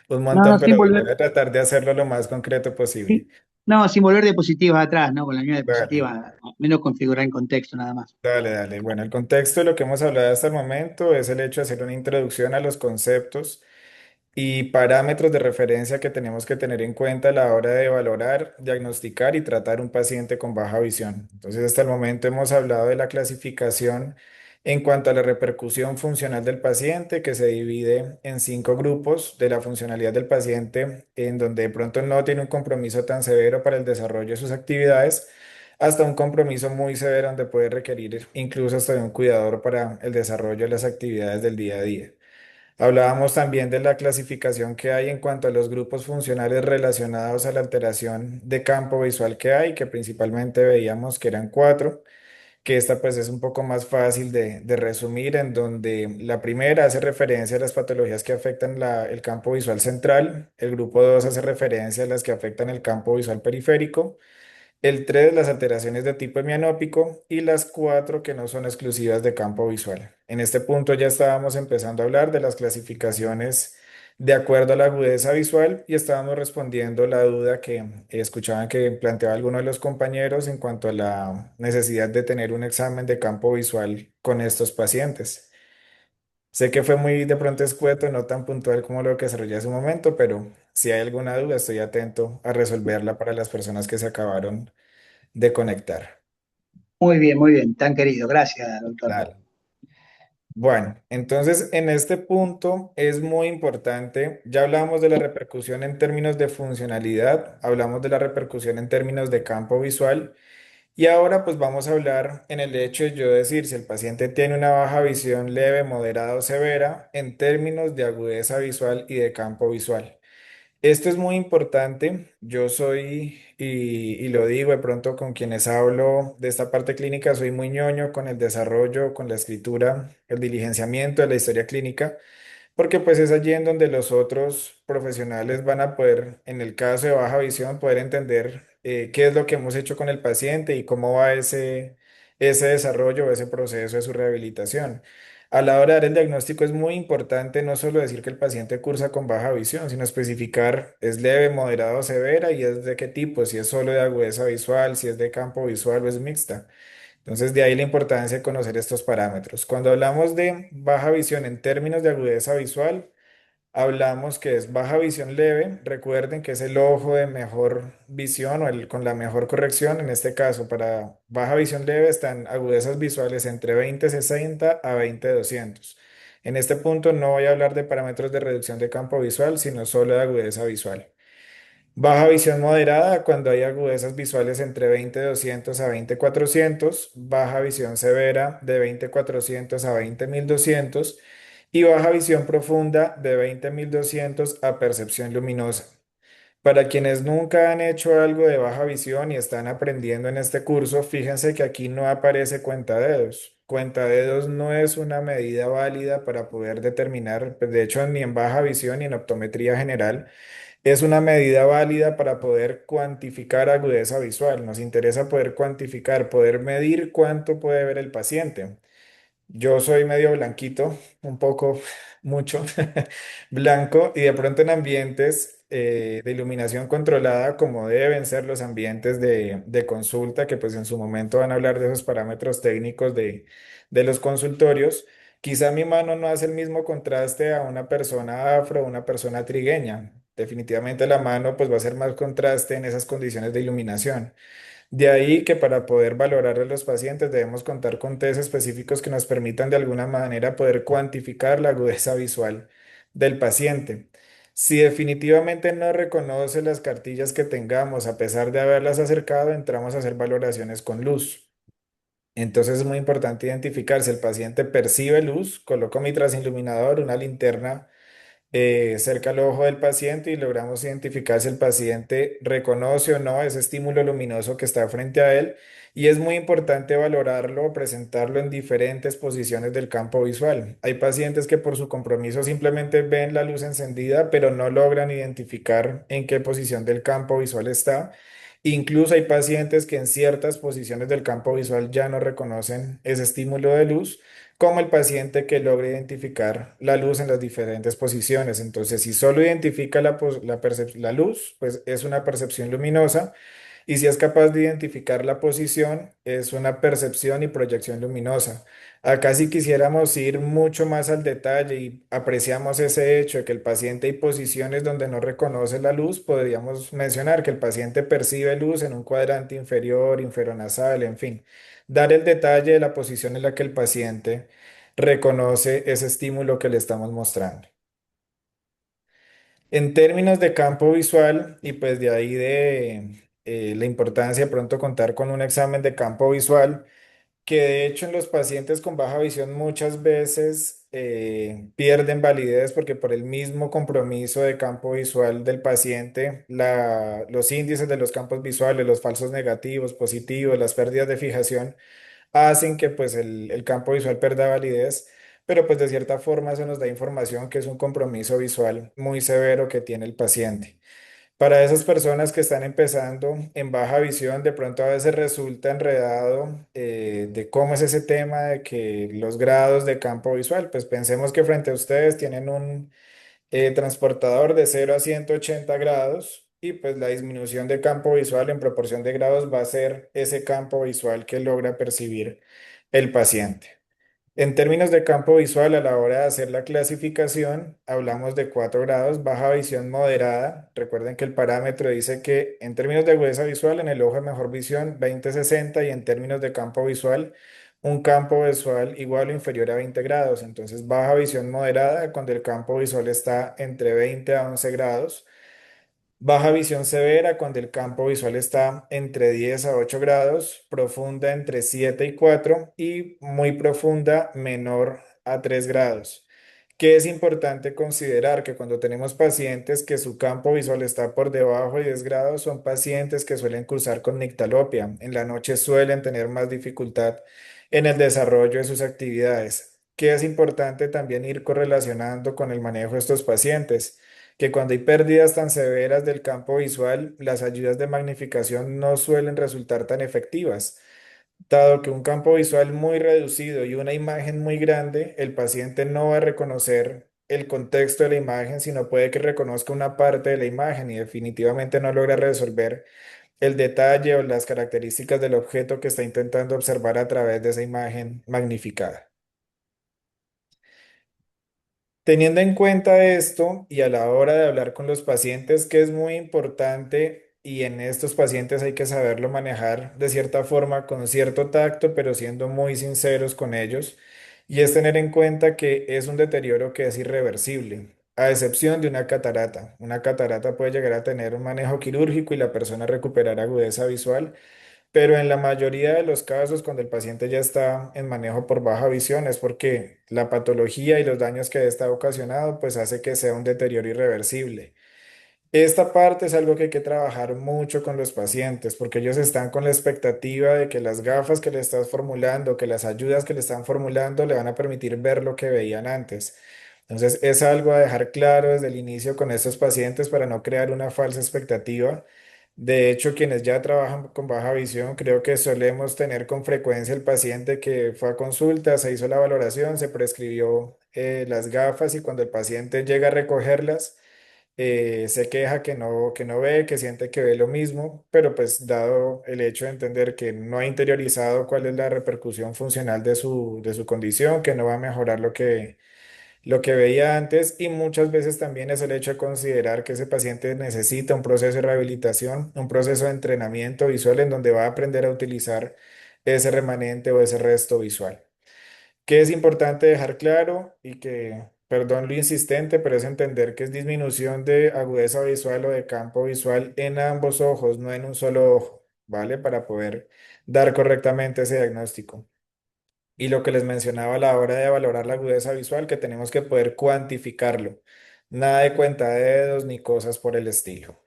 un No, montón, no, pero sin bueno, volver, voy a tratar de hacerlo lo más concreto posible. no, sin volver diapositivas atrás, ¿no? Con la misma Dale, diapositiva, menos configurar en contexto nada más. dale, dale. Bueno, el contexto de lo que hemos hablado hasta el momento es el hecho de hacer una introducción a los conceptos y parámetros de referencia que tenemos que tener en cuenta a la hora de valorar, diagnosticar y tratar un paciente con baja visión. Entonces, hasta el momento hemos hablado de la clasificación en cuanto a la repercusión funcional del paciente, que se divide en 5 grupos de la funcionalidad del paciente, en donde de pronto no tiene un compromiso tan severo para el desarrollo de sus actividades, hasta un compromiso muy severo donde puede requerir incluso hasta de un cuidador para el desarrollo de las actividades del día a día. Hablábamos también de la clasificación que hay en cuanto a los grupos funcionales relacionados a la alteración de campo visual que hay, que principalmente veíamos que eran cuatro, que esta pues es un poco más fácil de resumir, en donde la primera hace referencia a las patologías que afectan el campo visual central, el grupo 2 hace referencia a las que afectan el campo visual periférico, el 3 las alteraciones de tipo hemianópico y las 4 que no son exclusivas de campo visual. En este punto ya estábamos empezando a hablar de las clasificaciones de acuerdo a la agudeza visual y estábamos respondiendo la duda que escuchaban que planteaba alguno de los compañeros en cuanto a la necesidad de tener un examen de campo visual con estos pacientes. Sé que fue muy de pronto escueto, no tan puntual como lo que desarrollé hace un momento, pero si hay alguna duda estoy atento a resolverla para las personas que se acabaron de conectar. Muy bien, tan querido. Gracias, doctor. Dale. Bueno, entonces en este punto es muy importante, ya hablamos de la repercusión en términos de funcionalidad, hablamos de la repercusión en términos de campo visual y ahora pues vamos a hablar en el hecho de yo decir si el paciente tiene una baja visión leve, moderada o severa en términos de agudeza visual y de campo visual. Esto es muy importante. Yo soy, y lo digo de pronto con quienes hablo de esta parte clínica, soy muy ñoño con el desarrollo, con la escritura, el diligenciamiento de la historia clínica, porque pues es allí en donde los otros profesionales van a poder, en el caso de baja visión, poder entender qué es lo que hemos hecho con el paciente y cómo va ese desarrollo, ese proceso de su rehabilitación. A la hora de dar el diagnóstico es muy importante no solo decir que el paciente cursa con baja visión, sino especificar es leve, moderada o severa y es de qué tipo, si es solo de agudeza visual, si es de campo visual o es mixta. Entonces, de ahí la importancia de conocer estos parámetros. Cuando hablamos de baja visión en términos de agudeza visual, hablamos que es baja visión leve. Recuerden que es el ojo de mejor visión o el con la mejor corrección. En este caso, para baja visión leve están agudezas visuales entre 20/60 a 20/200. En este punto no voy a hablar de parámetros de reducción de campo visual, sino solo de agudeza visual. Baja visión moderada cuando hay agudezas visuales entre 20/200 a 20/400, baja visión severa de 20/400 a 20/1200 y baja visión profunda de 20/1200 a percepción luminosa. Para quienes nunca han hecho algo de baja visión y están aprendiendo en este curso, fíjense que aquí no aparece cuentadedos. Cuentadedos no es una medida válida para poder determinar, pues, de hecho, ni en baja visión ni en optometría general es una medida válida para poder cuantificar agudeza visual. Nos interesa poder cuantificar, poder medir cuánto puede ver el paciente. Yo soy medio blanquito, un poco, mucho blanco, y de pronto en ambientes de iluminación controlada, como deben ser los ambientes de consulta, que pues en su momento van a hablar de esos parámetros técnicos de los consultorios, quizá mi mano no hace el mismo contraste a una persona afro o una persona trigueña. Definitivamente la mano pues va a hacer más contraste en esas condiciones de iluminación. De ahí que para poder valorar a los pacientes debemos contar con test específicos que nos permitan de alguna manera poder cuantificar la agudeza visual del paciente. Si definitivamente no reconoce las cartillas que tengamos, a pesar de haberlas acercado, entramos a hacer valoraciones con luz. Entonces es muy importante identificar si el paciente percibe luz, coloco mi transiluminador, una linterna cerca al ojo del paciente y logramos identificar si el paciente reconoce o no ese estímulo luminoso que está frente a él. Y es muy importante valorarlo o presentarlo en diferentes posiciones del campo visual. Hay pacientes que por su compromiso simplemente ven la luz encendida, pero no logran identificar en qué posición del campo visual está. Incluso hay pacientes que en ciertas posiciones del campo visual ya no reconocen ese estímulo de luz como el paciente que logra identificar la luz en las diferentes posiciones. Entonces, si solo identifica la luz, pues es una percepción luminosa. Y si es capaz de identificar la posición, es una percepción y proyección luminosa. Acá si quisiéramos ir mucho más al detalle y apreciamos ese hecho de que el paciente hay posiciones donde no reconoce la luz, podríamos mencionar que el paciente percibe luz en un cuadrante inferior, inferonasal, en fin, dar el detalle de la posición en la que el paciente reconoce ese estímulo que le estamos mostrando. En términos de campo visual, y pues de ahí de la importancia de pronto contar con un examen de campo visual, que de hecho en los pacientes con baja visión muchas veces pierden validez porque por el mismo compromiso de campo visual del paciente, los índices de los campos visuales, los falsos negativos, positivos, las pérdidas de fijación, hacen que pues el campo visual pierda validez, pero pues de cierta forma eso nos da información que es un compromiso visual muy severo que tiene el paciente. Para esas personas que están empezando en baja visión, de pronto a veces resulta enredado de cómo es ese tema de que los grados de campo visual, pues pensemos que frente a ustedes tienen un transportador de 0 a 180 grados y pues la disminución de campo visual en proporción de grados va a ser ese campo visual que logra percibir el paciente. En términos de campo visual, a la hora de hacer la clasificación, hablamos de 4 grados, baja visión moderada. Recuerden que el parámetro dice que en términos de agudeza visual, en el ojo de mejor visión, 20-60 y en términos de campo visual, un campo visual igual o inferior a 20 grados. Entonces, baja visión moderada cuando el campo visual está entre 20 a 11 grados. Baja visión severa cuando el campo visual está entre 10 a 8 grados, profunda entre 7 y 4 y muy profunda menor a 3 grados. ¿Qué es importante considerar? Que cuando tenemos pacientes que su campo visual está por debajo de 10 grados, son pacientes que suelen cursar con nictalopia. En la noche suelen tener más dificultad en el desarrollo de sus actividades. ¿Qué es importante también ir correlacionando con el manejo de estos pacientes? Que cuando hay pérdidas tan severas del campo visual, las ayudas de magnificación no suelen resultar tan efectivas. Dado que un campo visual muy reducido y una imagen muy grande, el paciente no va a reconocer el contexto de la imagen, sino puede que reconozca una parte de la imagen y definitivamente no logra resolver el detalle o las características del objeto que está intentando observar a través de esa imagen magnificada. Teniendo en cuenta esto y a la hora de hablar con los pacientes, que es muy importante y en estos pacientes hay que saberlo manejar de cierta forma, con cierto tacto, pero siendo muy sinceros con ellos, y es tener en cuenta que es un deterioro que es irreversible, a excepción de una catarata. Una catarata puede llegar a tener un manejo quirúrgico y la persona recuperar agudeza visual, pero en la mayoría de los casos, cuando el paciente ya está en manejo por baja visión, es porque la patología y los daños que está ocasionado, pues hace que sea un deterioro irreversible. Esta parte es algo que hay que trabajar mucho con los pacientes, porque ellos están con la expectativa de que las gafas que le estás formulando, que las ayudas que le están formulando, le van a permitir ver lo que veían antes. Entonces, es algo a dejar claro desde el inicio con estos pacientes para no crear una falsa expectativa. De hecho, quienes ya trabajan con baja visión, creo que solemos tener con frecuencia el paciente que fue a consulta, se hizo la valoración, se prescribió las gafas y cuando el paciente llega a recogerlas, se queja que no ve, que siente que ve lo mismo, pero pues dado el hecho de entender que no ha interiorizado cuál es la repercusión funcional de su condición, que no va a mejorar lo que veía antes y muchas veces también es el hecho de considerar que ese paciente necesita un proceso de rehabilitación, un proceso de entrenamiento visual en donde va a aprender a utilizar ese remanente o ese resto visual. Que es importante dejar claro y que, perdón lo insistente, pero es entender que es disminución de agudeza visual o de campo visual en ambos ojos, no en un solo ojo, ¿vale? Para poder dar correctamente ese diagnóstico. Y lo que les mencionaba a la hora de valorar la agudeza visual, que tenemos que poder cuantificarlo. Nada de cuentadedos ni cosas por el estilo.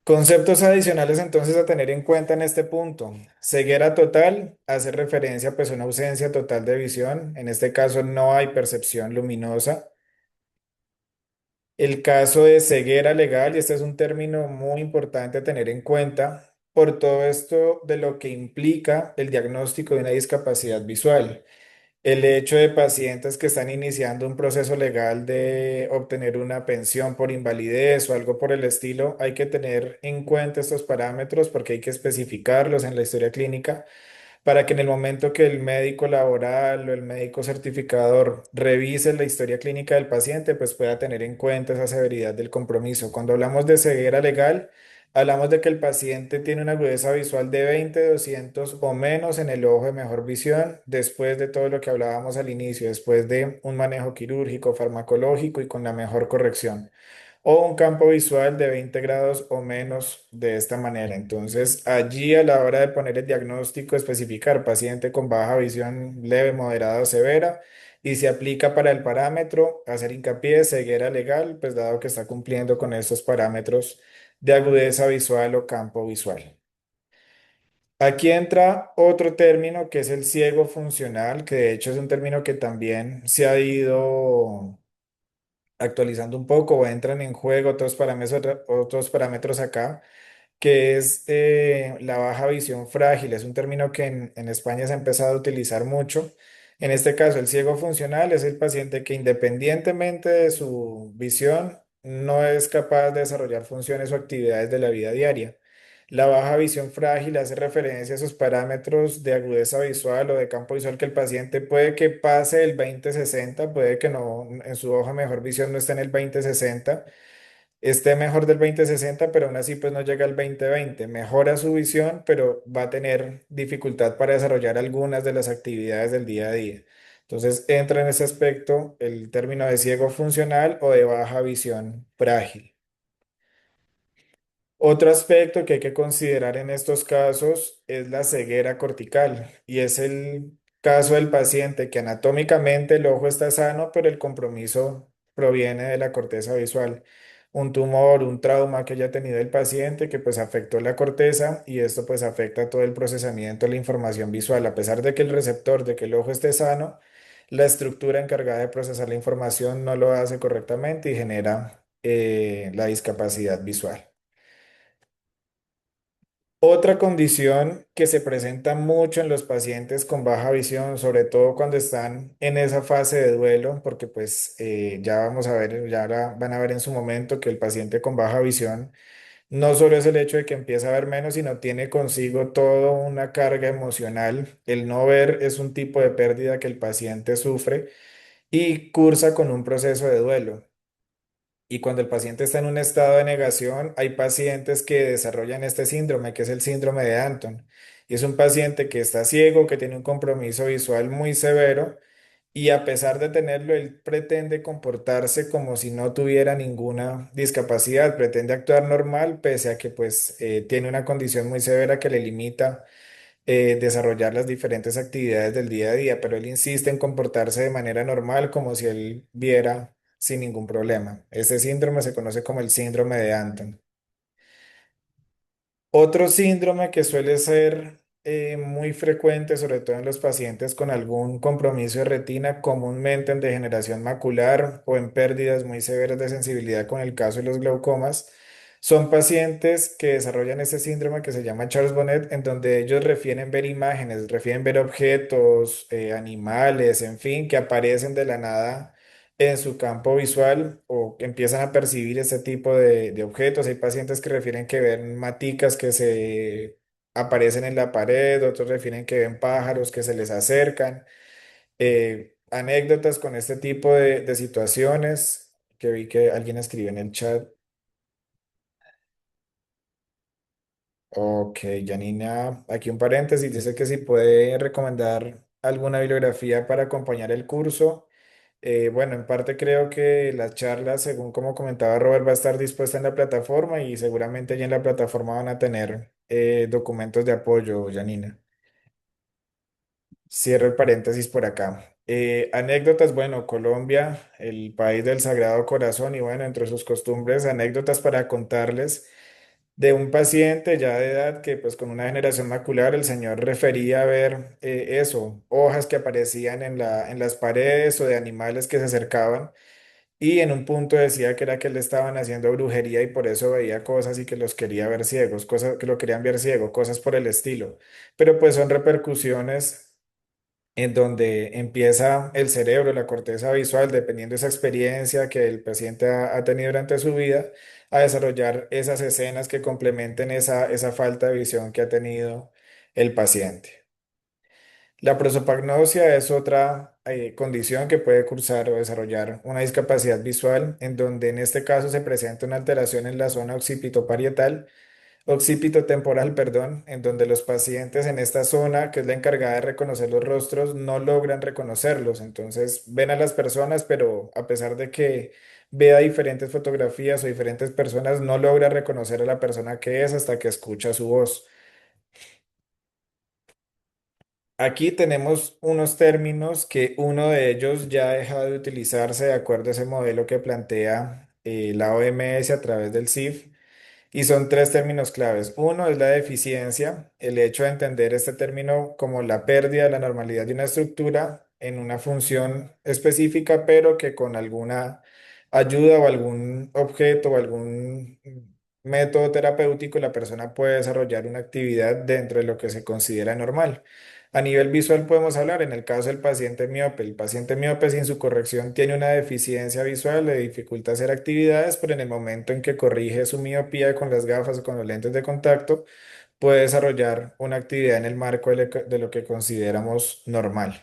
Conceptos adicionales entonces a tener en cuenta en este punto. Ceguera total hace referencia pues a una ausencia total de visión. En este caso no hay percepción luminosa. El caso de ceguera legal, y este es un término muy importante a tener en cuenta por todo esto de lo que implica el diagnóstico de una discapacidad visual. El hecho de pacientes que están iniciando un proceso legal de obtener una pensión por invalidez o algo por el estilo, hay que tener en cuenta estos parámetros porque hay que especificarlos en la historia clínica para que en el momento que el médico laboral o el médico certificador revise la historia clínica del paciente, pues pueda tener en cuenta esa severidad del compromiso. Cuando hablamos de ceguera legal, hablamos de que el paciente tiene una agudeza visual de 20/200 o menos en el ojo de mejor visión, después de todo lo que hablábamos al inicio, después de un manejo quirúrgico, farmacológico y con la mejor corrección o un campo visual de 20 grados o menos de esta manera. Entonces, allí a la hora de poner el diagnóstico, especificar paciente con baja visión leve, moderada o severa, y se aplica para el parámetro hacer hincapié de ceguera legal, pues dado que está cumpliendo con estos parámetros de agudeza visual o campo visual. Aquí entra otro término que es el ciego funcional, que de hecho es un término que también se ha ido actualizando un poco o entran en juego otros parámetros acá, que es la baja visión frágil. Es un término que en España se ha empezado a utilizar mucho. En este caso, el ciego funcional es el paciente que independientemente de su visión no es capaz de desarrollar funciones o actividades de la vida diaria. La baja visión frágil hace referencia a esos parámetros de agudeza visual o de campo visual que el paciente puede que pase el 20/60, puede que no, en su ojo mejor visión no esté en el 20/60, esté mejor del 20/60, pero aún así pues no llega al 20/20. Mejora su visión, pero va a tener dificultad para desarrollar algunas de las actividades del día a día. Entonces entra en ese aspecto el término de ciego funcional o de baja visión frágil. Otro aspecto que hay que considerar en estos casos es la ceguera cortical y es el caso del paciente que anatómicamente el ojo está sano, pero el compromiso proviene de la corteza visual. Un tumor, un trauma que haya tenido el paciente que pues afectó la corteza y esto pues afecta todo el procesamiento de la información visual. A pesar de que el receptor, de que el ojo esté sano, la estructura encargada de procesar la información no lo hace correctamente y genera la discapacidad visual. Otra condición que se presenta mucho en los pacientes con baja visión, sobre todo cuando están en esa fase de duelo, porque pues ya vamos a ver, van a ver en su momento que el paciente con baja visión no solo es el hecho de que empieza a ver menos, sino tiene consigo toda una carga emocional. El no ver es un tipo de pérdida que el paciente sufre y cursa con un proceso de duelo. Y cuando el paciente está en un estado de negación, hay pacientes que desarrollan este síndrome, que es el síndrome de Anton. Y es un paciente que está ciego, que tiene un compromiso visual muy severo y a pesar de tenerlo, él pretende comportarse como si no tuviera ninguna discapacidad, pretende actuar normal, pese a que pues tiene una condición muy severa que le limita desarrollar las diferentes actividades del día a día, pero él insiste en comportarse de manera normal, como si él viera sin ningún problema. Este síndrome se conoce como el síndrome de Anton. Otro síndrome que suele ser muy frecuente, sobre todo en los pacientes con algún compromiso de retina, comúnmente en degeneración macular o en pérdidas muy severas de sensibilidad con el caso de los glaucomas, son pacientes que desarrollan este síndrome que se llama Charles-Bonnet, en donde ellos refieren ver imágenes, refieren ver objetos, animales, en fin, que aparecen de la nada en su campo visual o que empiezan a percibir este tipo de objetos. Hay pacientes que refieren que ven maticas que se aparecen en la pared, otros refieren que ven pájaros que se les acercan. Anécdotas con este tipo de situaciones que vi que alguien escribió en el chat. Ok, Janina, aquí un paréntesis, dice que si puede recomendar alguna bibliografía para acompañar el curso. Bueno, en parte creo que la charla, según como comentaba Robert, va a estar dispuesta en la plataforma y seguramente allí en la plataforma van a tener documentos de apoyo, Janina. Cierro el paréntesis por acá. Anécdotas, bueno, Colombia, el país del Sagrado Corazón y bueno, entre sus costumbres, anécdotas para contarles de un paciente ya de edad que pues con una degeneración macular el señor refería a ver eso, hojas que aparecían en las paredes o de animales que se acercaban y en un punto decía que era que le estaban haciendo brujería y por eso veía cosas y que los quería ver ciegos, cosas que lo querían ver ciego, cosas por el estilo. Pero pues son repercusiones en donde empieza el cerebro, la corteza visual, dependiendo de esa experiencia que el paciente ha tenido durante su vida, a desarrollar esas escenas que complementen esa falta de visión que ha tenido el paciente. La prosopagnosia es otra condición que puede cursar o desarrollar una discapacidad visual, en donde en este caso se presenta una alteración en la zona occipito temporal, perdón, en donde los pacientes en esta zona, que es la encargada de reconocer los rostros, no logran reconocerlos. Entonces ven a las personas, pero a pesar de que vea diferentes fotografías o diferentes personas, no logra reconocer a la persona que es hasta que escucha su voz. Aquí tenemos unos términos que uno de ellos ya ha dejado de utilizarse de acuerdo a ese modelo que plantea la OMS a través del CIF. Y son tres términos claves. Uno es la deficiencia, el hecho de entender este término como la pérdida de la normalidad de una estructura en una función específica, pero que con alguna ayuda o algún objeto o algún método terapéutico la persona puede desarrollar una actividad dentro de lo que se considera normal. A nivel visual podemos hablar, en el caso del paciente miope, el paciente miope sin su corrección tiene una deficiencia visual, le dificulta hacer actividades, pero en el momento en que corrige su miopía con las gafas o con los lentes de contacto, puede desarrollar una actividad en el marco de lo que consideramos normal.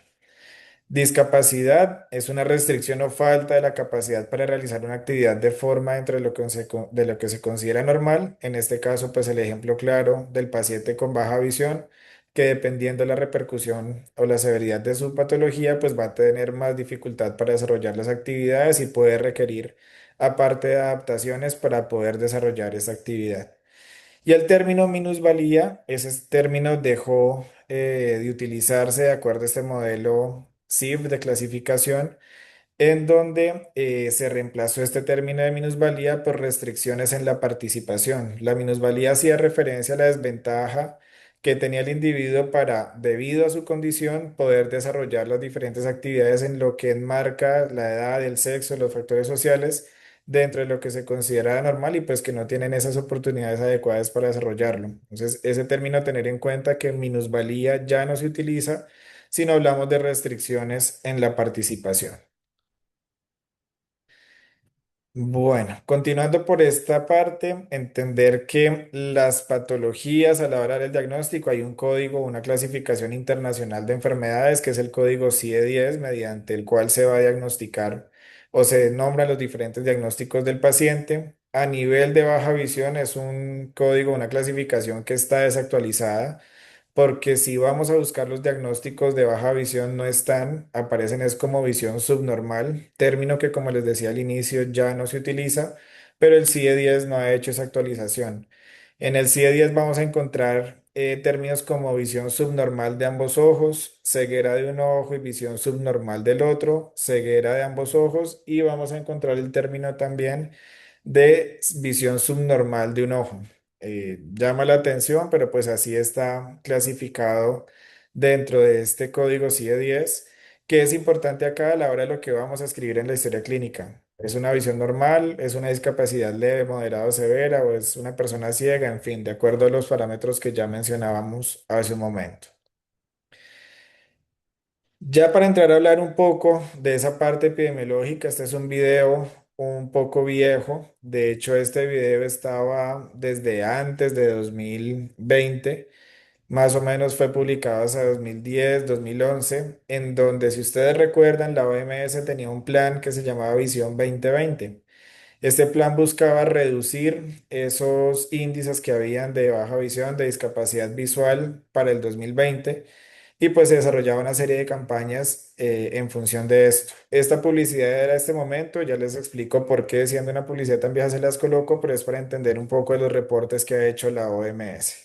Discapacidad es una restricción o falta de la capacidad para realizar una actividad de forma dentro de lo que se considera normal. En este caso, pues el ejemplo claro del paciente con baja visión, que dependiendo de la repercusión o la severidad de su patología, pues va a tener más dificultad para desarrollar las actividades y puede requerir, aparte de adaptaciones, para poder desarrollar esa actividad. Y el término minusvalía, ese término dejó de utilizarse de acuerdo a este modelo CIF de clasificación, en donde se reemplazó este término de minusvalía por restricciones en la participación. La minusvalía hacía referencia a la desventaja que tenía el individuo para, debido a su condición, poder desarrollar las diferentes actividades en lo que enmarca la edad, el sexo, los factores sociales dentro de lo que se considera normal y pues que no tienen esas oportunidades adecuadas para desarrollarlo. Entonces, ese término tener en cuenta que minusvalía ya no se utiliza si no hablamos de restricciones en la participación. Bueno, continuando por esta parte, entender que las patologías a la hora del diagnóstico hay un código, una clasificación internacional de enfermedades que es el código CIE-10, mediante el cual se va a diagnosticar o se nombran los diferentes diagnósticos del paciente. A nivel de baja visión es un código, una clasificación que está desactualizada porque si vamos a buscar los diagnósticos de baja visión no están, aparecen es como visión subnormal, término que como les decía al inicio ya no se utiliza, pero el CIE-10 no ha hecho esa actualización. En el CIE-10 vamos a encontrar términos como visión subnormal de ambos ojos, ceguera de un ojo y visión subnormal del otro, ceguera de ambos ojos y vamos a encontrar el término también de visión subnormal de un ojo. Llama la atención, pero pues así está clasificado dentro de este código CIE-10, que es importante acá a la hora de lo que vamos a escribir en la historia clínica. ¿Es una visión normal? ¿Es una discapacidad leve, moderada o severa? ¿O es una persona ciega? En fin, de acuerdo a los parámetros que ya mencionábamos hace un momento. Ya para entrar a hablar un poco de esa parte epidemiológica, este es un video un poco viejo. De hecho, este video estaba desde antes de 2020. Más o menos fue publicado hacia 2010, 2011, en donde, si ustedes recuerdan, la OMS tenía un plan que se llamaba Visión 2020. Este plan buscaba reducir esos índices que habían de baja visión, de discapacidad visual para el 2020 y pues se desarrollaba una serie de campañas en función de esto. Esta publicidad era este momento, ya les explico por qué siendo una publicidad tan vieja se las coloco, pero es para entender un poco de los reportes que ha hecho la OMS.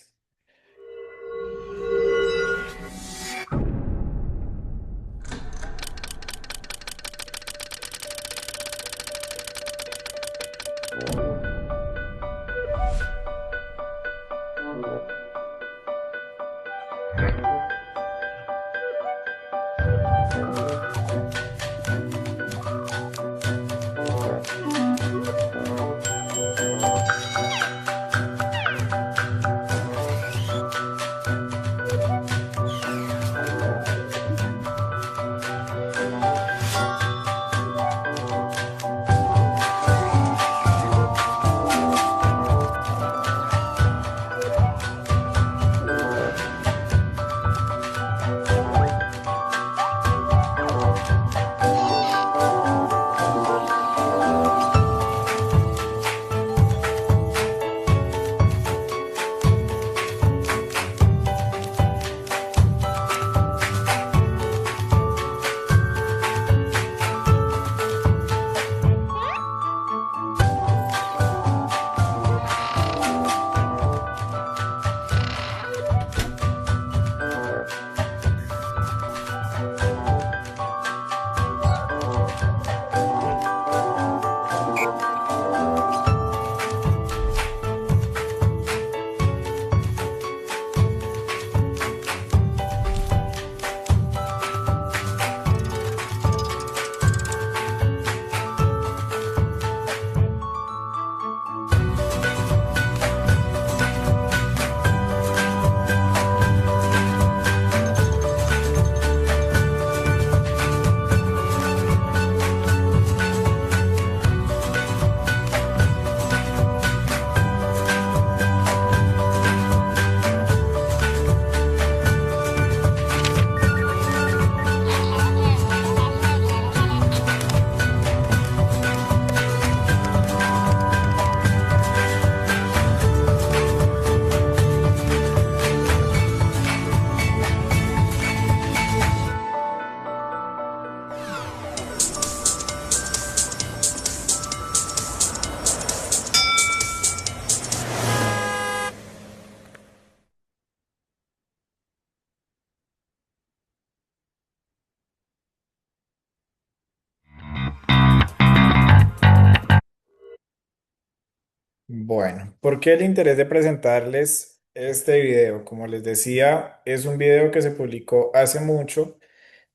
Bueno, ¿por qué el interés de presentarles este video? Como les decía, es un video que se publicó hace mucho.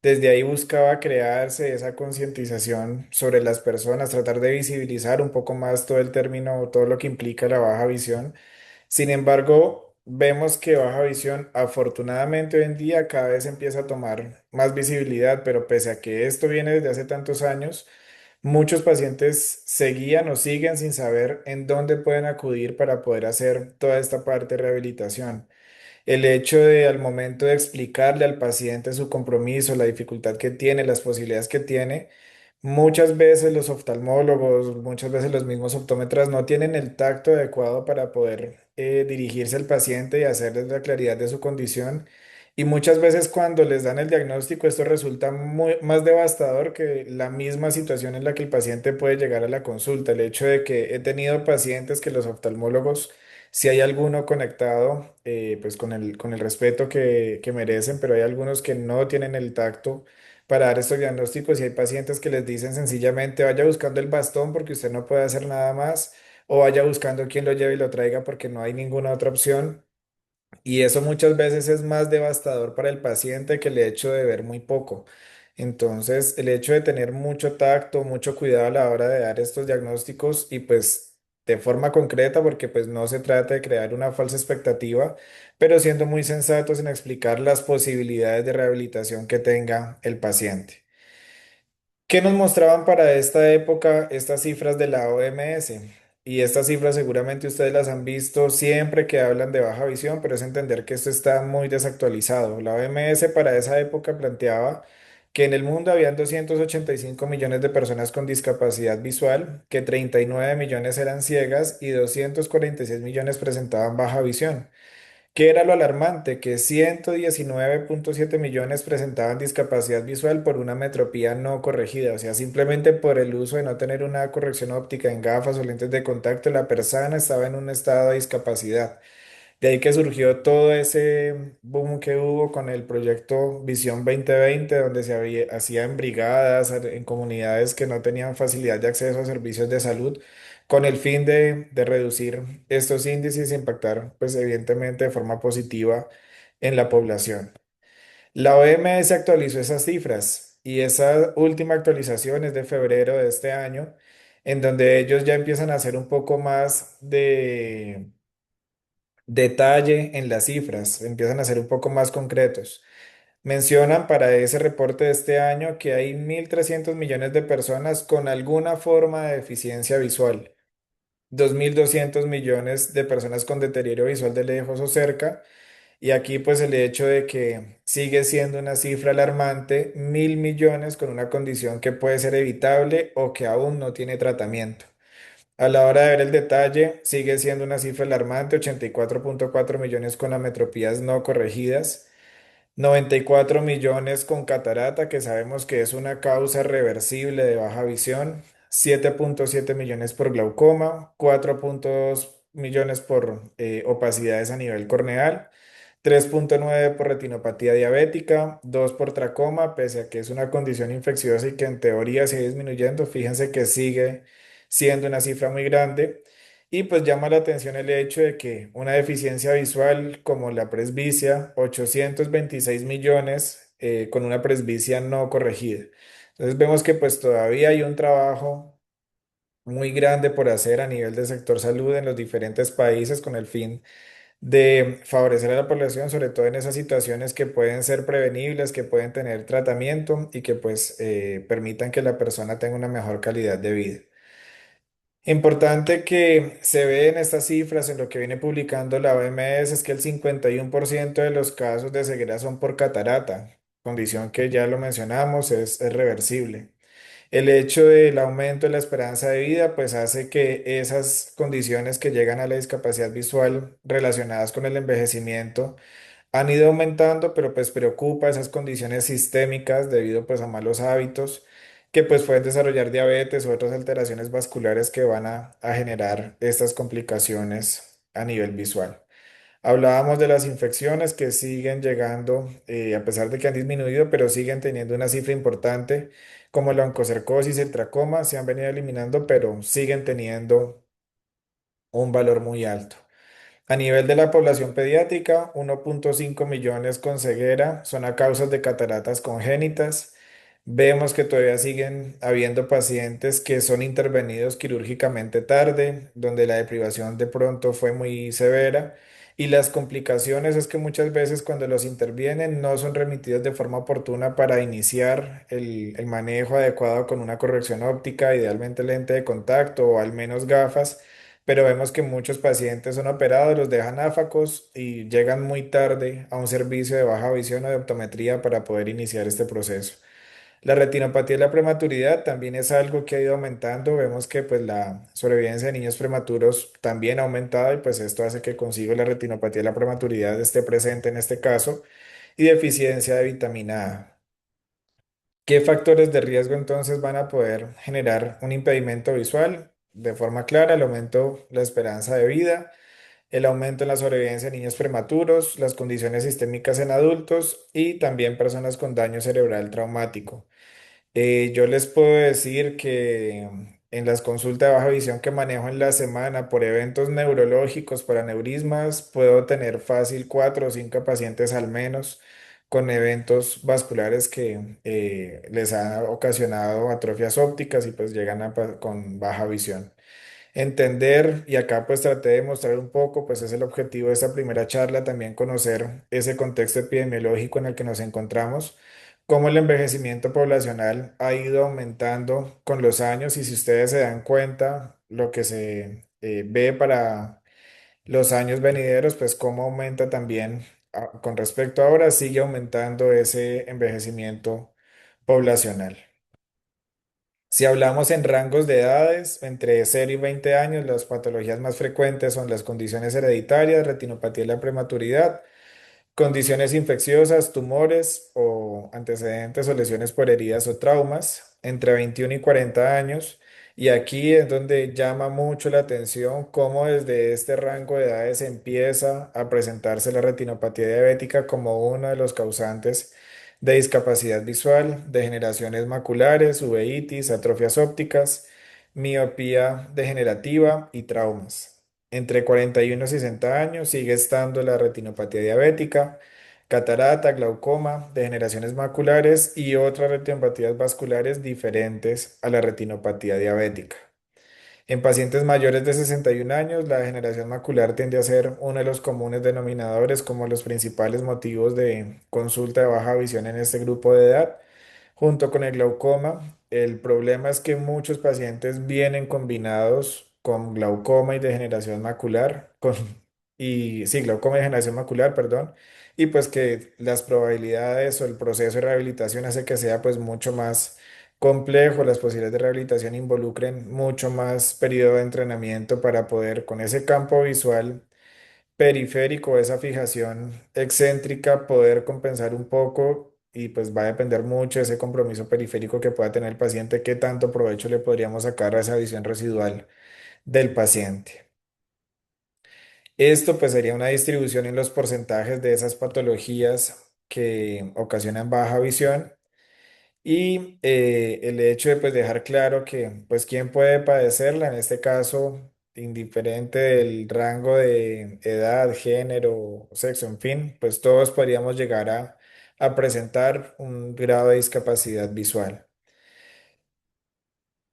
Desde ahí buscaba crearse esa concientización sobre las personas, tratar de visibilizar un poco más todo el término, todo lo que implica la baja visión. Sin embargo, vemos que baja visión, afortunadamente hoy en día cada vez empieza a tomar más visibilidad, pero pese a que esto viene desde hace tantos años, muchos pacientes seguían o siguen sin saber en dónde pueden acudir para poder hacer toda esta parte de rehabilitación. El hecho de al momento de explicarle al paciente su compromiso, la dificultad que tiene, las posibilidades que tiene, muchas veces los oftalmólogos, muchas veces los mismos optómetras no tienen el tacto adecuado para poder dirigirse al paciente y hacerles la claridad de su condición. Y muchas veces cuando les dan el diagnóstico, esto resulta más devastador que la misma situación en la que el paciente puede llegar a la consulta. El hecho de que he tenido pacientes que los oftalmólogos, si hay alguno conectado, pues con el respeto que merecen, pero hay algunos que no tienen el tacto para dar estos diagnósticos y hay pacientes que les dicen sencillamente vaya buscando el bastón porque usted no puede hacer nada más o vaya buscando quien lo lleve y lo traiga porque no hay ninguna otra opción. Y eso muchas veces es más devastador para el paciente que el hecho de ver muy poco. Entonces, el hecho de tener mucho tacto, mucho cuidado a la hora de dar estos diagnósticos y pues de forma concreta, porque pues no se trata de crear una falsa expectativa, pero siendo muy sensatos en explicar las posibilidades de rehabilitación que tenga el paciente. ¿Qué nos mostraban para esta época estas cifras de la OMS? Y estas cifras seguramente ustedes las han visto siempre que hablan de baja visión, pero es entender que esto está muy desactualizado. La OMS para esa época planteaba que en el mundo habían 285 millones de personas con discapacidad visual, que 39 millones eran ciegas y 246 millones presentaban baja visión. ¿Qué era lo alarmante? Que 119,7 millones presentaban discapacidad visual por una metropía no corregida, o sea, simplemente por el uso de no tener una corrección óptica en gafas o lentes de contacto, la persona estaba en un estado de discapacidad. De ahí que surgió todo ese boom que hubo con el proyecto Visión 2020, donde hacían brigadas en comunidades que no tenían facilidad de acceso a servicios de salud, con el fin de reducir estos índices e impactar, pues evidentemente de forma positiva en la población. La OMS actualizó esas cifras y esa última actualización es de febrero de este año, en donde ellos ya empiezan a hacer un poco más de detalle en las cifras, empiezan a ser un poco más concretos. Mencionan para ese reporte de este año que hay 1.300 millones de personas con alguna forma de deficiencia visual, 2.200 millones de personas con deterioro visual de lejos o cerca, y aquí pues el hecho de que sigue siendo una cifra alarmante, 1.000 millones con una condición que puede ser evitable o que aún no tiene tratamiento. A la hora de ver el detalle, sigue siendo una cifra alarmante, 84,4 millones con ametropías no corregidas, 94 millones con catarata, que sabemos que es una causa reversible de baja visión, 7,7 millones por glaucoma, 4,2 millones por opacidades a nivel corneal, 3,9 por retinopatía diabética, 2 por tracoma, pese a que es una condición infecciosa y que en teoría sigue disminuyendo, fíjense que sigue siendo una cifra muy grande. Y pues llama la atención el hecho de que una deficiencia visual como la presbicia, 826 millones con una presbicia no corregida. Entonces vemos que pues todavía hay un trabajo muy grande por hacer a nivel del sector salud en los diferentes países con el fin de favorecer a la población, sobre todo en esas situaciones que pueden ser prevenibles, que pueden tener tratamiento y que pues permitan que la persona tenga una mejor calidad de vida. Importante que se ve en estas cifras, en lo que viene publicando la OMS, es que el 51% de los casos de ceguera son por catarata, condición que ya lo mencionamos, es reversible. El hecho del aumento de la esperanza de vida, pues hace que esas condiciones que llegan a la discapacidad visual relacionadas con el envejecimiento han ido aumentando, pero pues preocupa esas condiciones sistémicas debido pues a malos hábitos que pues pueden desarrollar diabetes u otras alteraciones vasculares que van a generar estas complicaciones a nivel visual. Hablábamos de las infecciones que siguen llegando, a pesar de que han disminuido, pero siguen teniendo una cifra importante, como la oncocercosis, el tracoma, se han venido eliminando, pero siguen teniendo un valor muy alto. A nivel de la población pediátrica, 1,5 millones con ceguera son a causa de cataratas congénitas. Vemos que todavía siguen habiendo pacientes que son intervenidos quirúrgicamente tarde, donde la deprivación de pronto fue muy severa. Y las complicaciones es que muchas veces cuando los intervienen no son remitidos de forma oportuna para iniciar el manejo adecuado con una corrección óptica, idealmente lente de contacto o al menos gafas, pero vemos que muchos pacientes son operados, los dejan áfacos y llegan muy tarde a un servicio de baja visión o de optometría para poder iniciar este proceso. La retinopatía de la prematuridad también es algo que ha ido aumentando. Vemos que pues la sobrevivencia de niños prematuros también ha aumentado y pues esto hace que consigo la retinopatía de la prematuridad esté presente en este caso y deficiencia de vitamina A. ¿Qué factores de riesgo entonces van a poder generar un impedimento visual? De forma clara, el aumento de la esperanza de vida, el aumento en la sobrevivencia de niños prematuros, las condiciones sistémicas en adultos y también personas con daño cerebral traumático. Yo les puedo decir que en las consultas de baja visión que manejo en la semana por eventos neurológicos, por aneurismas, puedo tener fácil 4 o 5 pacientes al menos con eventos vasculares que les han ocasionado atrofias ópticas y pues llegan con baja visión. Entender, y acá pues traté de mostrar un poco, pues es el objetivo de esta primera charla, también conocer ese contexto epidemiológico en el que nos encontramos, cómo el envejecimiento poblacional ha ido aumentando con los años y si ustedes se dan cuenta, lo que se ve para los años venideros, pues cómo aumenta también con respecto a ahora, sigue aumentando ese envejecimiento poblacional. Si hablamos en rangos de edades, entre 0 y 20 años, las patologías más frecuentes son las condiciones hereditarias, retinopatía de la prematuridad, condiciones infecciosas, tumores o antecedentes o lesiones por heridas o traumas entre 21 y 40 años. Y aquí es donde llama mucho la atención cómo desde este rango de edades empieza a presentarse la retinopatía diabética como uno de los causantes de discapacidad visual, degeneraciones maculares, uveitis, atrofias ópticas, miopía degenerativa y traumas. Entre 41 y 60 años sigue estando la retinopatía diabética, catarata, glaucoma, degeneraciones maculares y otras retinopatías vasculares diferentes a la retinopatía diabética. En pacientes mayores de 61 años, la degeneración macular tiende a ser uno de los comunes denominadores como los principales motivos de consulta de baja visión en este grupo de edad. Junto con el glaucoma, el problema es que muchos pacientes vienen combinados con glaucoma y degeneración macular, sí, glaucoma y degeneración macular, perdón, y pues que las probabilidades o el proceso de rehabilitación hace que sea pues mucho más complejo, las posibilidades de rehabilitación involucren mucho más periodo de entrenamiento para poder con ese campo visual periférico, esa fijación excéntrica, poder compensar un poco y pues va a depender mucho de ese compromiso periférico que pueda tener el paciente, qué tanto provecho le podríamos sacar a esa visión residual del paciente. Esto pues sería una distribución en los porcentajes de esas patologías que ocasionan baja visión y el hecho de pues dejar claro que pues quién puede padecerla, en este caso, indiferente del rango de edad, género, sexo, en fin, pues todos podríamos llegar a presentar un grado de discapacidad visual.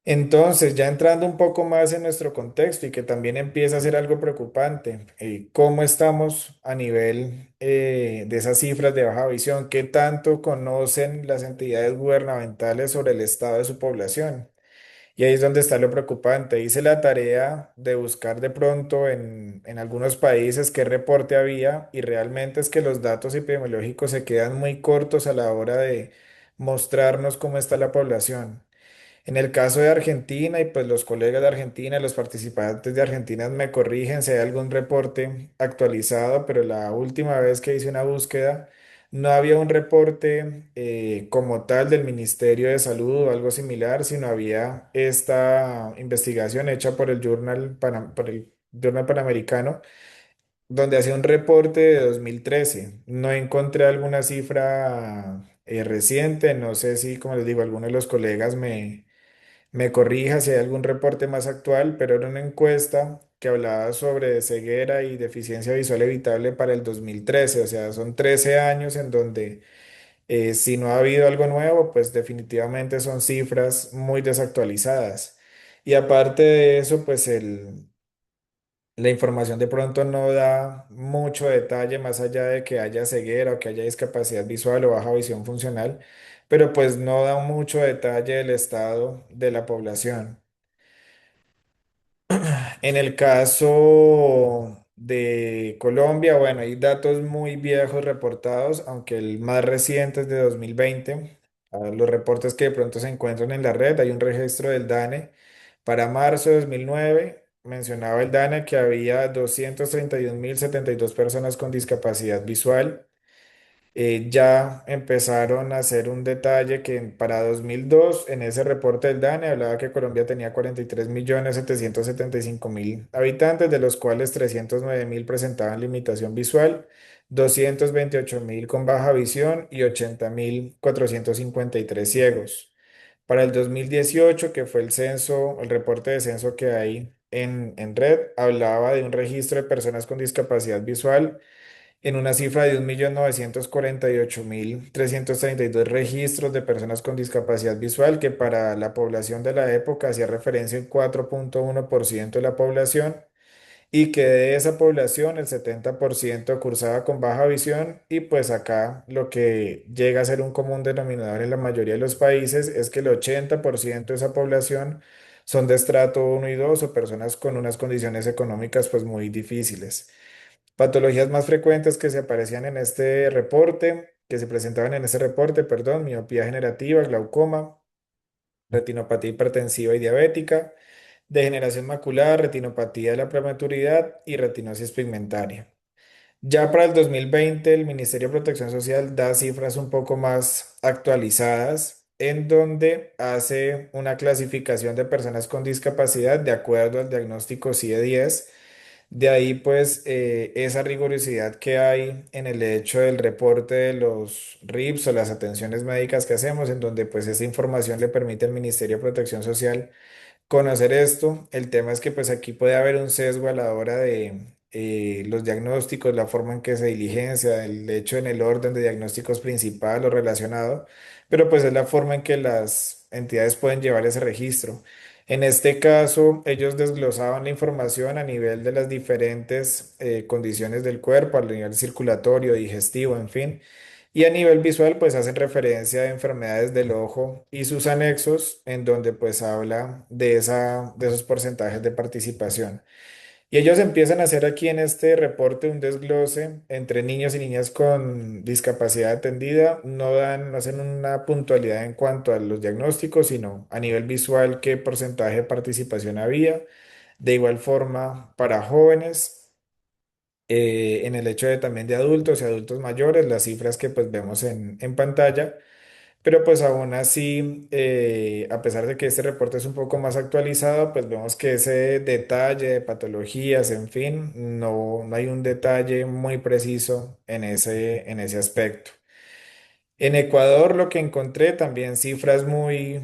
Entonces, ya entrando un poco más en nuestro contexto y que también empieza a ser algo preocupante, ¿cómo estamos a nivel de esas cifras de baja visión? ¿Qué tanto conocen las entidades gubernamentales sobre el estado de su población? Y ahí es donde está lo preocupante. Hice la tarea de buscar de pronto en algunos países qué reporte había y realmente es que los datos epidemiológicos se quedan muy cortos a la hora de mostrarnos cómo está la población. En el caso de Argentina, y pues los colegas de Argentina, los participantes de Argentina me corrigen si hay algún reporte actualizado, pero la última vez que hice una búsqueda no había un reporte como tal del Ministerio de Salud o algo similar, sino había esta investigación hecha por el por el Journal Panamericano, donde hacía un reporte de 2013. No encontré alguna cifra reciente, no sé si, como les digo, alguno de los colegas me corrija si hay algún reporte más actual, pero era una encuesta que hablaba sobre ceguera y deficiencia visual evitable para el 2013. O sea, son 13 años en donde si no ha habido algo nuevo, pues definitivamente son cifras muy desactualizadas. Y aparte de eso, pues la información de pronto no da mucho detalle más allá de que haya ceguera o que haya discapacidad visual o baja visión funcional, pero pues no da mucho detalle del estado de la población. En el caso de Colombia, bueno, hay datos muy viejos reportados, aunque el más reciente es de 2020. Los reportes que de pronto se encuentran en la red, hay un registro del DANE. Para marzo de 2009 mencionaba el DANE que había 231.072 personas con discapacidad visual. Ya empezaron a hacer un detalle que para 2002, en ese reporte del DANE, hablaba que Colombia tenía 43.775.000 habitantes, de los cuales 309.000 presentaban limitación visual, 228.000 con baja visión y 80.453 ciegos. Para el 2018, que fue el censo, el reporte de censo que hay en red, hablaba de un registro de personas con discapacidad visual en una cifra de 1.948.332 registros de personas con discapacidad visual, que para la población de la época hacía referencia en 4,1% de la población, y que de esa población el 70% cursaba con baja visión. Y pues acá lo que llega a ser un común denominador en la mayoría de los países es que el 80% de esa población son de estrato 1 y 2 o personas con unas condiciones económicas pues muy difíciles. Patologías más frecuentes que se aparecían en este reporte, que se presentaban en este reporte, perdón: miopía generativa, glaucoma, retinopatía hipertensiva y diabética, degeneración macular, retinopatía de la prematuridad y retinosis pigmentaria. Ya para el 2020, el Ministerio de Protección Social da cifras un poco más actualizadas, en donde hace una clasificación de personas con discapacidad de acuerdo al diagnóstico CIE-10. De ahí pues esa rigurosidad que hay en el hecho del reporte de los RIPS o las atenciones médicas que hacemos, en donde pues esa información le permite al Ministerio de Protección Social conocer esto. El tema es que pues aquí puede haber un sesgo a la hora de los diagnósticos, la forma en que se diligencia, el hecho en el orden de diagnósticos principal o relacionado, pero pues es la forma en que las entidades pueden llevar ese registro. En este caso, ellos desglosaban la información a nivel de las diferentes condiciones del cuerpo, a nivel circulatorio, digestivo, en fin. Y a nivel visual, pues hacen referencia a enfermedades del ojo y sus anexos, en donde pues habla de esos porcentajes de participación. Y ellos empiezan a hacer aquí en este reporte un desglose entre niños y niñas con discapacidad atendida. No hacen una puntualidad en cuanto a los diagnósticos, sino a nivel visual qué porcentaje de participación había. De igual forma, para jóvenes, en el hecho de también de adultos y adultos mayores, las cifras que pues vemos en pantalla. Pero pues aún así, a pesar de que este reporte es un poco más actualizado, pues vemos que ese detalle de patologías, en fin, no hay un detalle muy preciso en ese aspecto. En Ecuador lo que encontré también cifras muy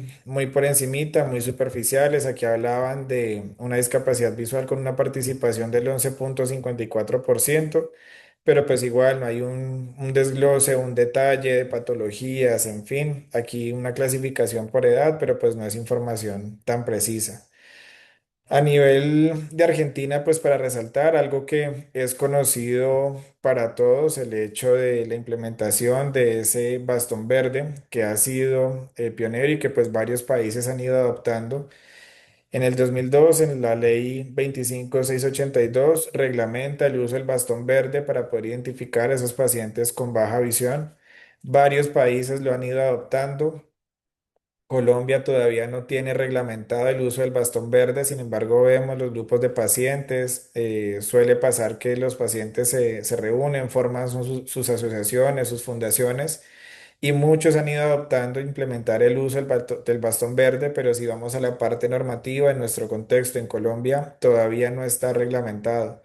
por encimita, muy superficiales. Aquí hablaban de una discapacidad visual con una participación del 11,54%, pero pues igual no hay un desglose, un detalle de patologías, en fin. Aquí una clasificación por edad, pero pues no es información tan precisa. A nivel de Argentina, pues para resaltar algo que es conocido para todos, el hecho de la implementación de ese bastón verde que ha sido pionero y que pues varios países han ido adoptando. En el 2002, en la ley 25682, reglamenta el uso del bastón verde para poder identificar a esos pacientes con baja visión. Varios países lo han ido adoptando. Colombia todavía no tiene reglamentado el uso del bastón verde, sin embargo vemos los grupos de pacientes. Suele pasar que los pacientes se reúnen, forman sus asociaciones, sus fundaciones, y muchos han ido adoptando e implementar el uso del bastón verde, pero si vamos a la parte normativa, en nuestro contexto en Colombia todavía no está reglamentado.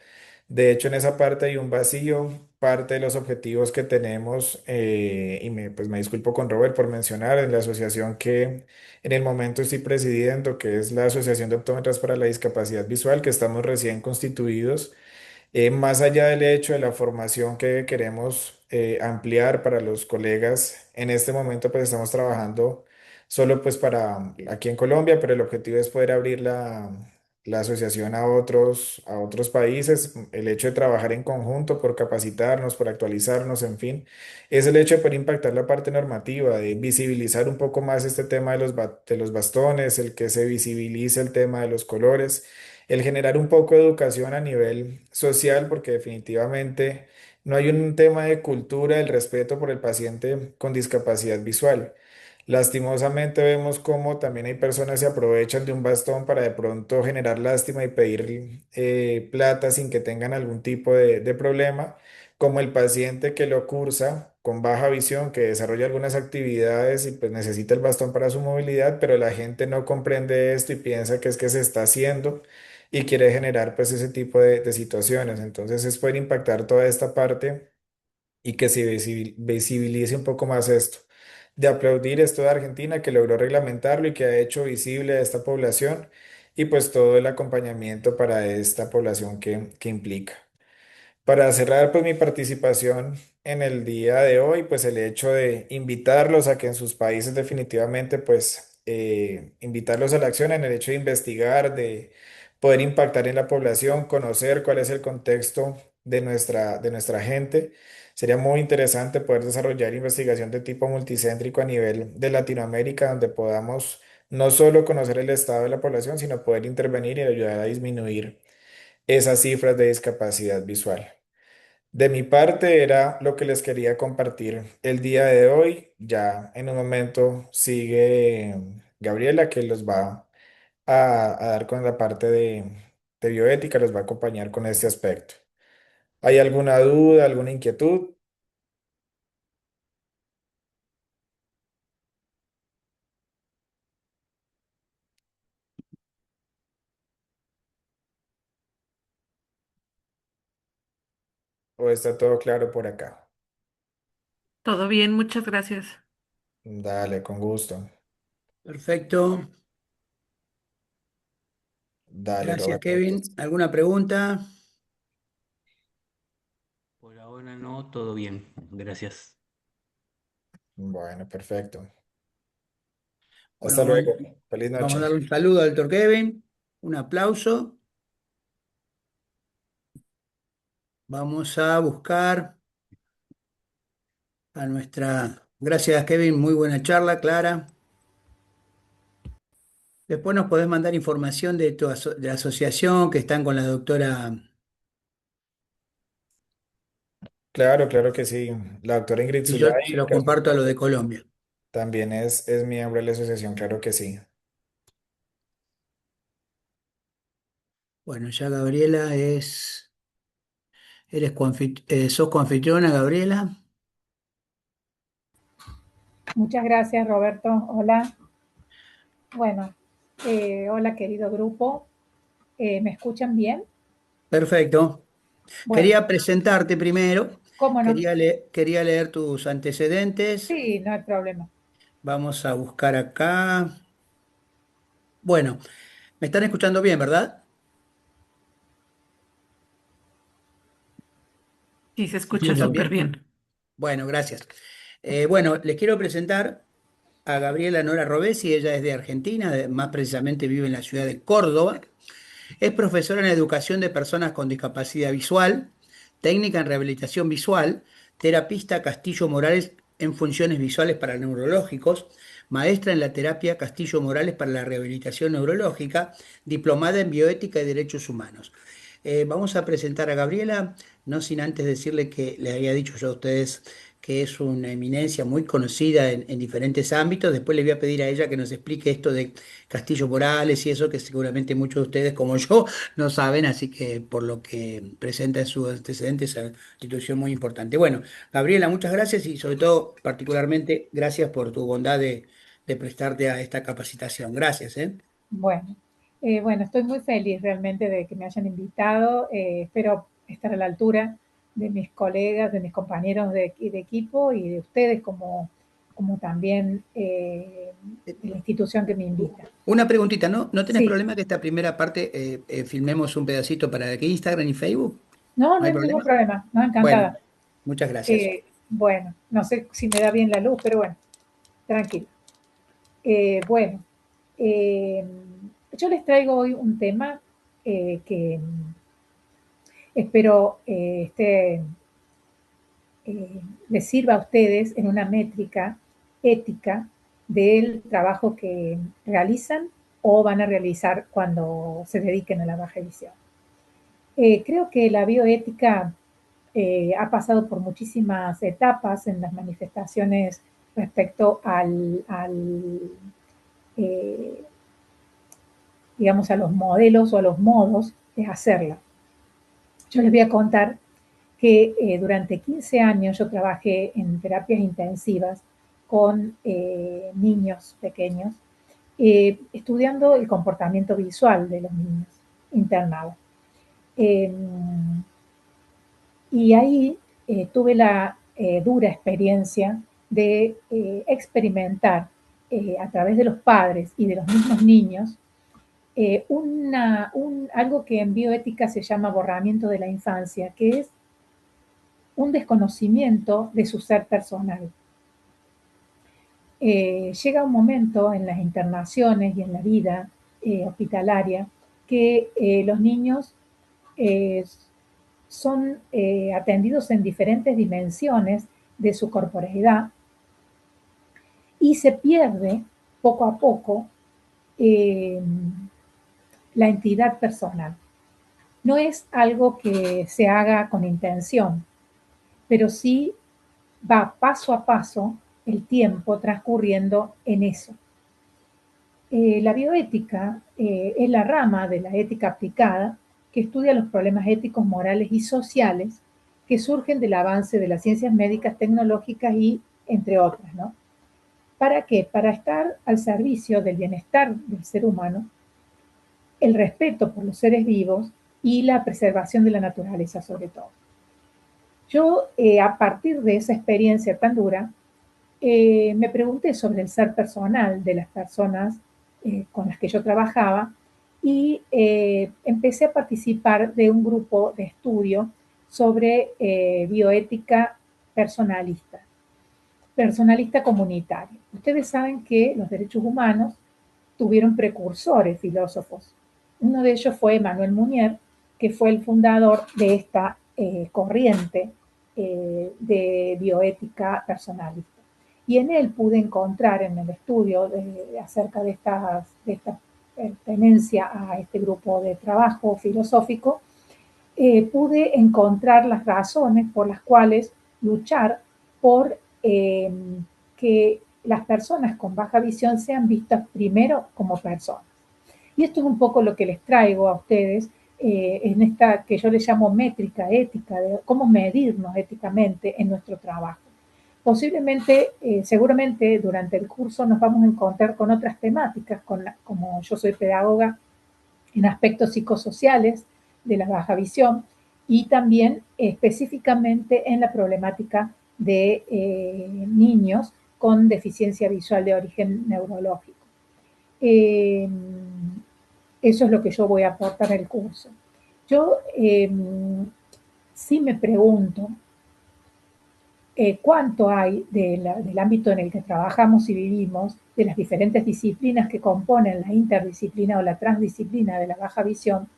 De hecho, en esa parte hay un vacío parte de los objetivos que tenemos, pues me disculpo con Robert por mencionar, en la asociación que en el momento estoy presidiendo, que es la Asociación de Optómetras para la Discapacidad Visual, que estamos recién constituidos. Más allá del hecho de la formación que queremos ampliar para los colegas, en este momento pues estamos trabajando solo pues para aquí en Colombia, pero el objetivo es poder abrir la asociación a otros países. El hecho de trabajar en conjunto por capacitarnos, por actualizarnos, en fin, es el hecho de poder impactar la parte normativa, de visibilizar un poco más este tema de de los bastones, el que se visibilice el tema de los colores, el generar un poco de educación a nivel social, porque definitivamente no hay un tema de cultura del respeto por el paciente con discapacidad visual. Lastimosamente vemos cómo también hay personas que se aprovechan de un bastón para de pronto generar lástima y pedir plata sin que tengan algún tipo de problema, como el paciente que lo cursa con baja visión, que desarrolla algunas actividades y pues necesita el bastón para su movilidad, pero la gente no comprende esto y piensa que es que se está haciendo y quiere generar pues ese tipo de situaciones. Entonces es poder impactar toda esta parte y que se visibilice un poco más esto. De aplaudir esto de Argentina que logró reglamentarlo y que ha hecho visible a esta población y pues todo el acompañamiento para esta población que implica. Para cerrar, pues mi participación en el día de hoy, pues el hecho de invitarlos a que en sus países definitivamente, pues invitarlos a la acción en el hecho de investigar, de poder impactar en la población, conocer cuál es el contexto de nuestra gente. Sería muy interesante poder desarrollar investigación de tipo multicéntrico a nivel de Latinoamérica, donde podamos no solo conocer el estado de la población, sino poder intervenir y ayudar a disminuir esas cifras de discapacidad visual. De mi parte era lo que les quería compartir el día de hoy. Ya en un momento sigue Gabriela que los va a dar con la parte de bioética, los va a acompañar con este aspecto. ¿Hay alguna duda, alguna inquietud? ¿O está todo claro por acá? Todo bien, muchas gracias. Dale, con gusto. Perfecto. Dale, Gracias, Roberto. Kevin. ¿Alguna pregunta? Por ahora no, todo bien, gracias. Bueno, perfecto. Hasta Bueno, luego. Feliz vamos a darle noche. un saludo al doctor Kevin. Un aplauso. Vamos a buscar a nuestra... Gracias, Kevin. Muy buena charla, Clara. Después nos podés mandar información de de la asociación que están con la doctora, Claro, claro que sí. La doctora Ingrid y yo se Zulay, lo comparto a lo de Colombia. también es miembro de la asociación, claro que sí. Bueno, ya Gabriela sos coanfitriona, Gabriela. Muchas gracias, Roberto. Hola. Bueno, hola, querido grupo. ¿Me escuchan bien? Perfecto. Bueno, Quería presentarte primero. ¿cómo no? Quería leer tus antecedentes. Sí, no hay problema. Vamos a buscar acá. Bueno, me están escuchando bien, ¿verdad? Sí, se ¿Me escucha escuchan súper bien? bien. Bueno, gracias. Bueno, les quiero presentar a Gabriela Nora Robesi. Ella es de Argentina, más precisamente vive en la ciudad de Córdoba. Es profesora en educación de personas con discapacidad visual, técnica en rehabilitación visual, terapista Castillo Morales en funciones visuales para neurológicos, maestra en la terapia Castillo Morales para la rehabilitación neurológica, diplomada en bioética y derechos humanos. Vamos a presentar a Gabriela, no sin antes decirle que le había dicho yo a ustedes que es una eminencia muy conocida en diferentes ámbitos. Después le voy a pedir a ella que nos explique esto de Castillo Morales y eso que seguramente muchos de ustedes como yo no saben, así que por lo que presenta en sus antecedentes es una institución muy importante. Bueno, Gabriela, muchas gracias y sobre todo particularmente gracias por tu bondad de prestarte a esta capacitación. Gracias, ¿eh? Bueno, bueno, estoy muy feliz realmente de que me hayan invitado. Espero estar a la altura mis colegas, de mis compañeros de equipo y de ustedes como también de la institución que me invita. Una preguntita, ¿no tenés Sí. problema que esta primera parte filmemos un pedacito para que Instagram y Facebook? No, no hay hay ningún problema? problema, no, encantada. Bueno, muchas gracias. Bueno, no sé si me da bien la luz, pero bueno, tranquilo. Bueno, yo les traigo hoy un tema que espero les sirva a ustedes en una métrica ética del trabajo que realizan o van a realizar cuando se dediquen a la baja visión. Creo que la bioética ha pasado por muchísimas etapas en las manifestaciones respecto digamos, a los modelos o a los modos de hacerla. Yo les voy a contar que durante 15 años yo trabajé en terapias intensivas con niños pequeños, estudiando el comportamiento visual de los niños internados. Y ahí tuve la dura experiencia de experimentar a través de los padres y de los mismos niños algo que en bioética se llama borramiento de la infancia, que es un desconocimiento de su ser personal. Llega un momento en las internaciones y en la vida hospitalaria que los niños son atendidos en diferentes dimensiones de su corporeidad y se pierde poco a poco la entidad personal. No es algo que se haga con intención, pero sí va paso a paso el tiempo transcurriendo en eso. La bioética es la rama de la ética aplicada que estudia los problemas éticos, morales y sociales que surgen del avance de las ciencias médicas, tecnológicas y entre otras, ¿no? ¿Para qué? Para estar al servicio del bienestar del ser humano, el respeto por los seres vivos y la preservación de la naturaleza sobre todo. Yo, a partir de esa experiencia tan dura, me pregunté sobre el ser personal de las personas con las que yo trabajaba y empecé a participar de un grupo de estudio sobre bioética personalista comunitaria. Ustedes saben que los derechos humanos tuvieron precursores filósofos. Uno de ellos fue Emmanuel Mounier, que fue el fundador de esta corriente de bioética personalista. Y en él pude encontrar, en el estudio acerca de esta pertenencia a este grupo de trabajo filosófico, pude encontrar las razones por las cuales luchar por que las personas con baja visión sean vistas primero como personas. Y esto es un poco lo que les traigo a ustedes en esta que yo le llamo métrica ética, de cómo medirnos éticamente en nuestro trabajo. Posiblemente, seguramente durante el curso nos vamos a encontrar con otras temáticas, como yo soy pedagoga en aspectos psicosociales de la baja visión y también específicamente en la problemática de niños con deficiencia visual de origen neurológico. Eso es lo que yo voy a aportar al curso. Yo sí me pregunto cuánto hay del ámbito en el que trabajamos y vivimos, de las diferentes disciplinas que componen la interdisciplina o la transdisciplina de la baja visión,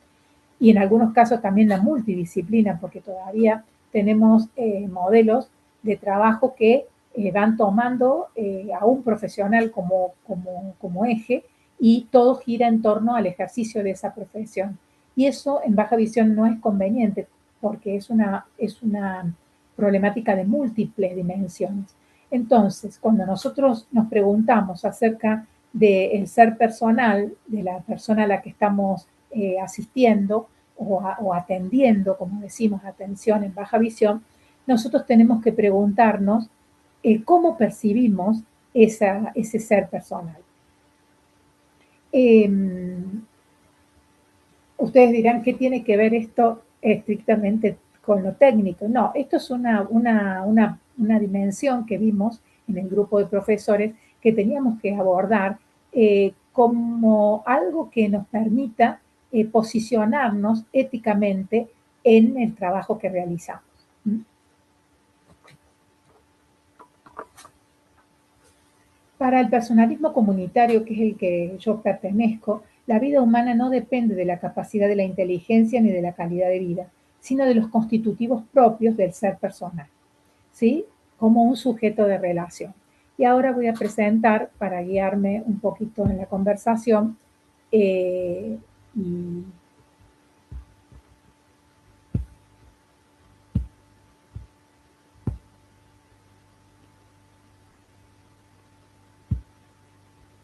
y en algunos casos también la multidisciplina, porque todavía tenemos modelos de trabajo que van tomando a un profesional como eje y todo gira en torno al ejercicio de esa profesión. Y eso en baja visión no es conveniente porque es una problemática de múltiples dimensiones. Entonces, cuando nosotros nos preguntamos acerca del ser personal, de la persona a la que estamos asistiendo o atendiendo, como decimos, atención en baja visión, nosotros tenemos que preguntarnos cómo percibimos ese ser personal. Ustedes dirán, ¿qué tiene que ver esto estrictamente con lo técnico. No, esto es una dimensión que vimos en el grupo de profesores que teníamos que abordar como algo que nos permita posicionarnos éticamente en el trabajo que realizamos. Para el personalismo comunitario, que es el que yo pertenezco, la vida humana no depende de la capacidad de la inteligencia ni de la calidad de vida, sino de los constitutivos propios del ser personal, ¿sí? Como un sujeto de relación. Y ahora voy a presentar, para guiarme un poquito en la conversación, y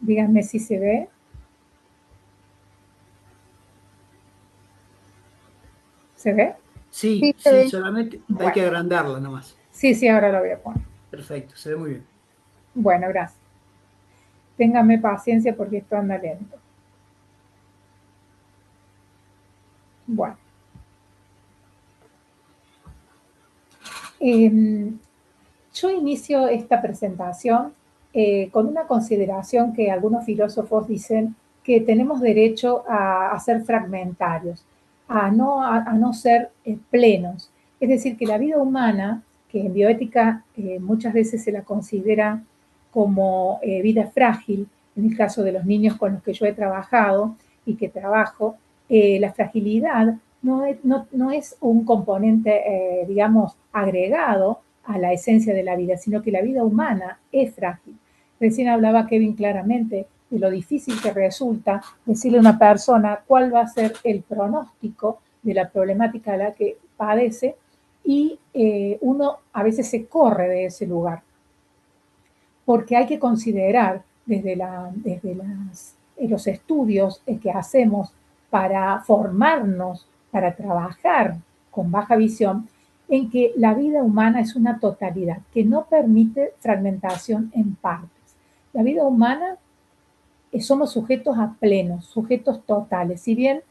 díganme si se ve. ¿Se ve? Sí, se ve. solamente hay Bueno. que agrandarla nomás. Sí, ahora lo voy a poner. Perfecto, se ve muy bien. Bueno, gracias. Ténganme paciencia porque esto anda lento. Bueno. Yo inicio esta presentación con una consideración que algunos filósofos dicen que tenemos derecho a ser fragmentarios, a no ser plenos. Es decir, que la vida humana, que en bioética muchas veces se la considera como vida frágil, en el caso de los niños con los que yo he trabajado y que trabajo, la fragilidad no es un componente, digamos, agregado a la esencia de la vida, sino que la vida humana es frágil. Recién hablaba Kevin claramente de lo difícil que resulta decirle a una persona cuál va a ser el pronóstico de la problemática a la que padece y uno a veces se corre de ese lugar, porque hay que considerar desde los estudios que hacemos para formarnos, para trabajar con baja visión, en que la vida humana es una totalidad, que no permite fragmentación en partes. La vida humana somos sujetos a plenos, sujetos totales. Si bien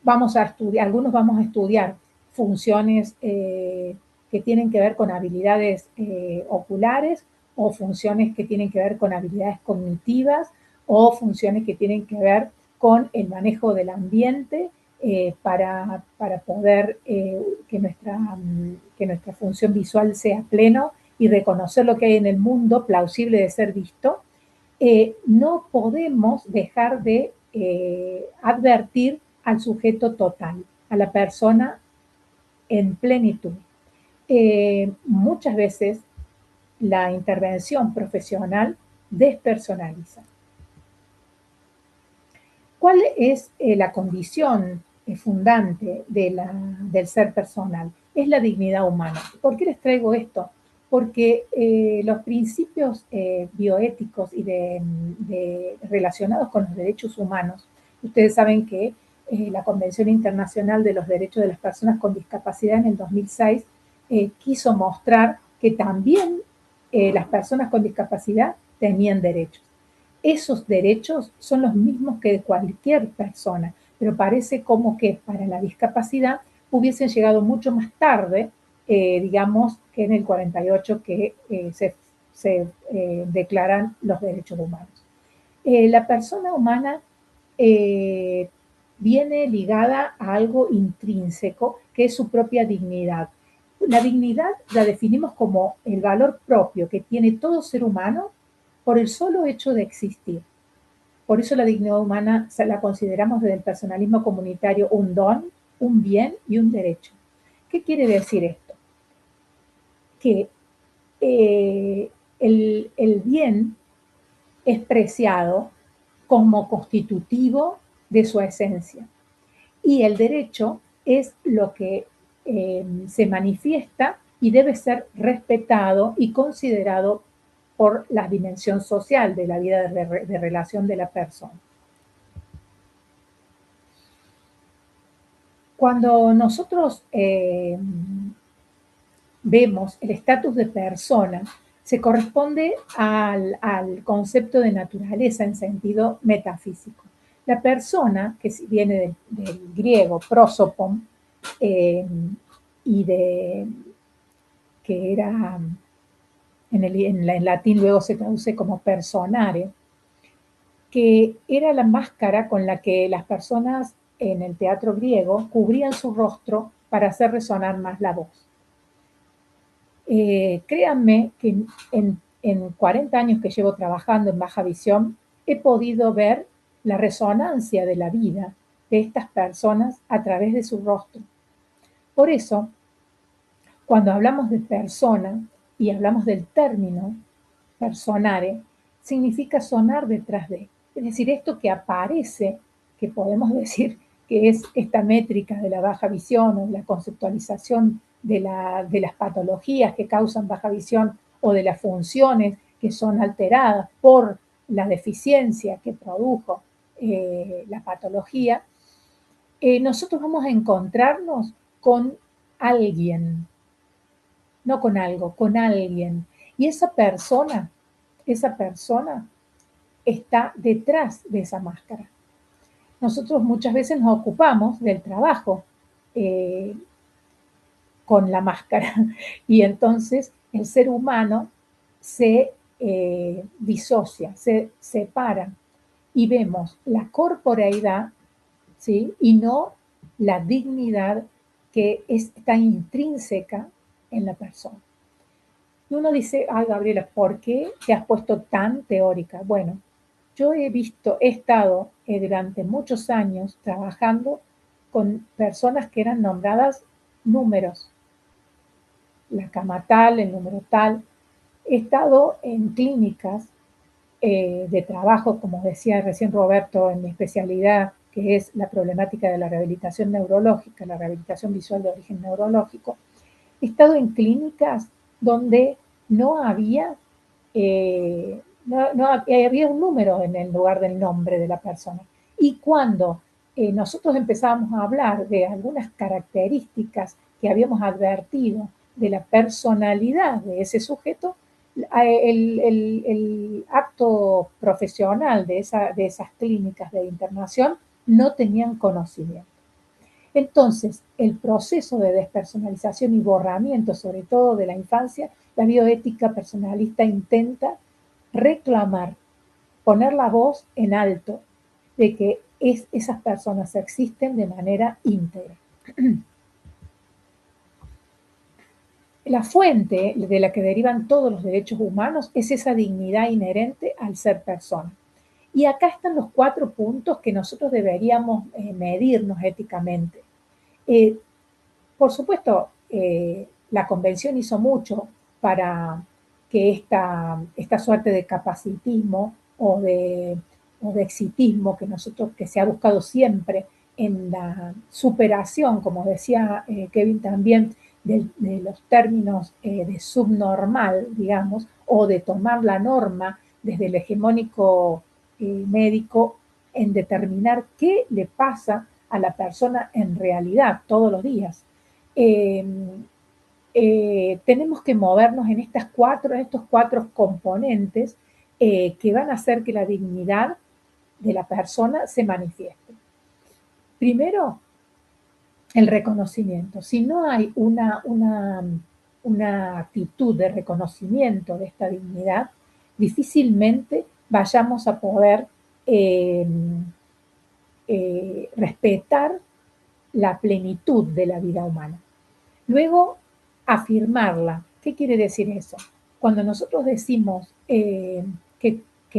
vamos a estudiar, algunos vamos a estudiar funciones que tienen que ver con habilidades oculares o funciones que tienen que ver con habilidades cognitivas o funciones que tienen que ver con el manejo del ambiente para poder que nuestra función visual sea pleno y reconocer lo que hay en el mundo plausible de ser visto, no podemos dejar de advertir al sujeto total, a la persona en plenitud. Muchas veces la intervención profesional despersonaliza. ¿Cuál es la condición fundante del ser personal? Es la dignidad humana. ¿Por qué les traigo esto? Porque los principios bioéticos y relacionados con los derechos humanos, ustedes saben que la Convención Internacional de los Derechos de las Personas con Discapacidad en el 2006 quiso mostrar que también las personas con discapacidad tenían derechos. Esos derechos son los mismos que de cualquier persona, pero parece como que para la discapacidad hubiesen llegado mucho más tarde, digamos, que en el 48 que se declaran los derechos humanos. La persona humana viene ligada a algo intrínseco, que es su propia dignidad. La dignidad la definimos como el valor propio que tiene todo ser humano por el solo hecho de existir. Por eso la dignidad humana la consideramos desde el personalismo comunitario un don, un bien y un derecho. ¿Qué quiere decir esto? Que el bien es preciado como constitutivo de su esencia y el derecho es lo que se manifiesta y debe ser respetado y considerado por la dimensión social de la vida de relación de la persona. Cuando nosotros vemos el estatus de persona, se corresponde al concepto de naturaleza en sentido metafísico. La persona, que viene del griego prosopon, y y de que era en latín luego se traduce como personare, que era la máscara con la que las personas en el teatro griego cubrían su rostro para hacer resonar más la voz. Créanme que en 40 años que llevo trabajando en Baja Visión, he podido ver la resonancia de la vida de estas personas a través de su rostro. Por eso, cuando hablamos de persona y hablamos del término personare, significa sonar detrás de. Es decir, esto que aparece, que podemos decir que es esta métrica de la baja visión o la conceptualización de las patologías que causan baja visión o de las funciones que son alteradas por la deficiencia que produjo la patología, nosotros vamos a encontrarnos con alguien, no con algo, con alguien. Y esa persona está detrás de esa máscara. Nosotros muchas veces nos ocupamos del trabajo con la máscara y entonces el ser humano se disocia, se separa y vemos la corporeidad, ¿sí? Y no la dignidad que está intrínseca en la persona. Y uno dice, ay, Gabriela, ¿por qué te has puesto tan teórica? Bueno, yo he estado durante muchos años trabajando con personas que eran nombradas números, la cama tal, el número tal. He estado en clínicas de trabajo, como decía recién Roberto, en mi especialidad, que es la problemática de la rehabilitación neurológica, la rehabilitación visual de origen neurológico. He estado en clínicas donde no había, había un número en el lugar del nombre de la persona. Y cuando nosotros empezábamos a hablar de algunas características que habíamos advertido de la personalidad de ese sujeto, el acto profesional de esas clínicas de internación no tenían conocimiento. Entonces, el proceso de despersonalización y borramiento, sobre todo de la infancia, la bioética personalista intenta reclamar, poner la voz en alto de que esas personas existen de manera íntegra. La fuente de la que derivan todos los derechos humanos es esa dignidad inherente al ser persona. Y acá están los 4 puntos que nosotros deberíamos medirnos éticamente. Por supuesto, la convención hizo mucho para que esta suerte de capacitismo o de exitismo que se ha buscado siempre en la superación, como decía Kevin también, de los términos de subnormal, digamos, o de tomar la norma desde el hegemónico médico en determinar qué le pasa a la persona en realidad todos los días. Tenemos que movernos en estos 4 componentes que van a hacer que la dignidad de la persona se manifieste. Primero, el reconocimiento. Si no hay una actitud de reconocimiento de esta dignidad, difícilmente vayamos a poder respetar la plenitud de la vida humana. Luego, afirmarla. ¿Qué quiere decir eso? Cuando nosotros decimos que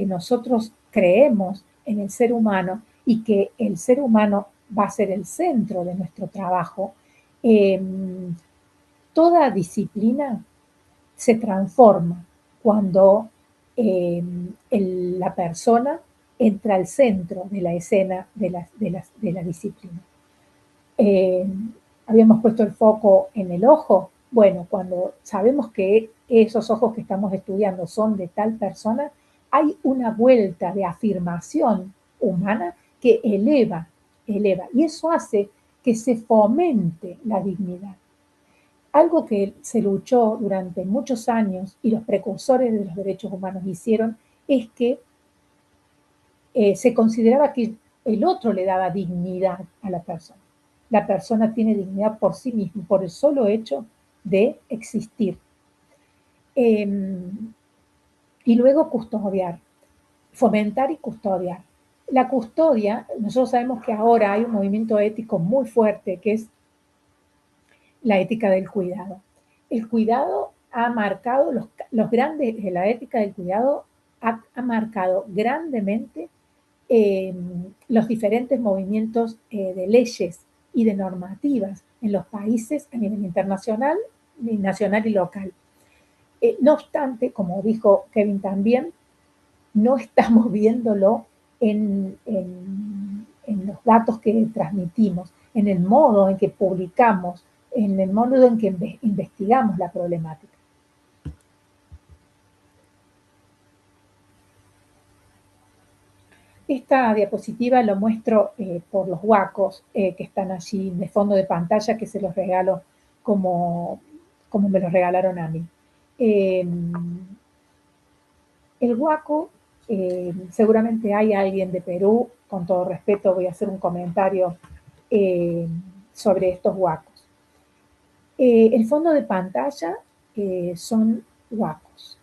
nosotros creemos en el ser humano y que el ser humano va a ser el centro de nuestro trabajo, toda disciplina se transforma cuando la persona entra al centro de la escena de la disciplina. Habíamos puesto el foco en el ojo. Bueno, cuando sabemos que esos ojos que estamos estudiando son de tal persona, hay una vuelta de afirmación humana que eleva. Y eso hace que se fomente la dignidad. Algo que se luchó durante muchos años y los precursores de los derechos humanos hicieron es que se consideraba que el otro le daba dignidad a la persona. la persona tiene dignidad por sí misma, por el solo hecho de existir. Y luego custodiar, fomentar y custodiar. La custodia, nosotros sabemos que ahora hay un movimiento ético muy fuerte que es la ética del cuidado. El cuidado ha marcado, la ética del cuidado ha marcado grandemente los diferentes movimientos de leyes y de normativas en los países a nivel internacional, nacional y local. No obstante, como dijo Kevin también, no estamos viéndolo en los datos que transmitimos, en el modo en que publicamos, en el modo en que investigamos la problemática. Esta diapositiva lo muestro por los huacos que están allí de fondo de pantalla, que se los regalo como me los regalaron a mí. El huaco, seguramente hay alguien de Perú, con todo respeto voy a hacer un comentario sobre estos huacos. El fondo de pantalla son huacos.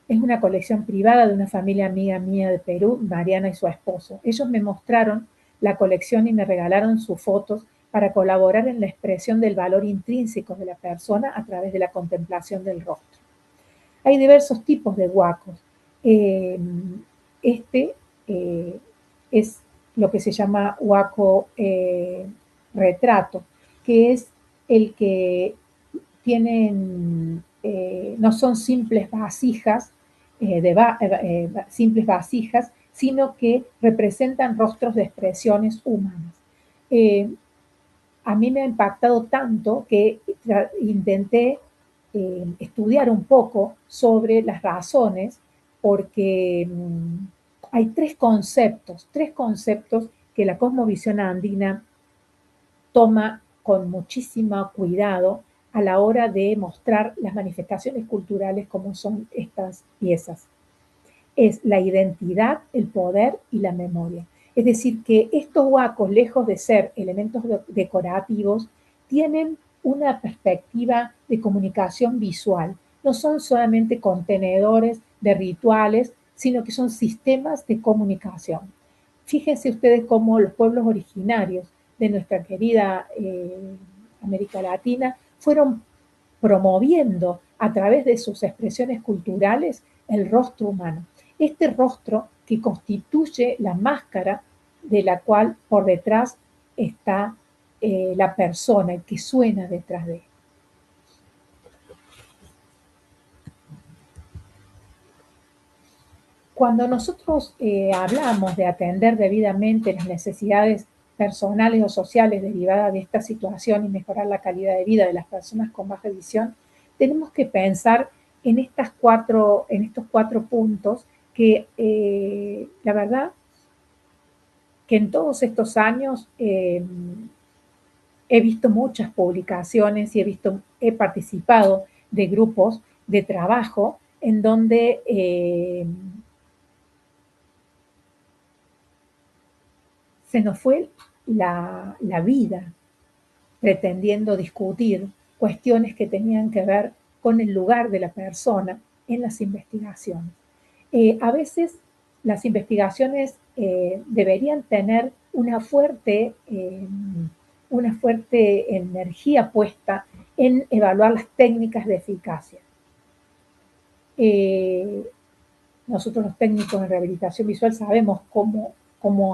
Es una colección privada de una familia amiga mía de Perú, Mariana y su esposo. Ellos me mostraron la colección y me regalaron sus fotos para colaborar en la expresión del valor intrínseco de la persona a través de la contemplación del rostro. Hay diversos tipos de huacos. Este es lo que se llama huaco retrato, que es el que tienen, no son simples vasijas, simples vasijas, sino que representan rostros de expresiones humanas. A mí me ha impactado tanto que intenté estudiar un poco sobre las razones, porque hay tres conceptos que la cosmovisión andina toma con muchísimo cuidado a la hora de mostrar las manifestaciones culturales como son estas piezas. Es la identidad, el poder y la memoria. Es decir, que estos huacos, lejos de ser elementos decorativos, tienen una perspectiva de comunicación visual. No son solamente contenedores de rituales, sino que son sistemas de comunicación. Fíjense ustedes cómo los pueblos originarios de nuestra querida América Latina fueron promoviendo a través de sus expresiones culturales el rostro humano. Este rostro que constituye la máscara de la cual por detrás está la persona, el que suena detrás de él. Cuando nosotros hablamos de atender debidamente las necesidades personales o sociales derivadas de esta situación y mejorar la calidad de vida de las personas con baja visión, tenemos que pensar en estos cuatro puntos que la verdad que en todos estos años he visto muchas publicaciones y he participado de grupos de trabajo en donde se nos fue la vida pretendiendo discutir cuestiones que tenían que ver con el lugar de la persona en las investigaciones. A veces las investigaciones deberían tener una fuerte energía puesta en evaluar las técnicas de eficacia. Nosotros los técnicos en rehabilitación visual sabemos cómo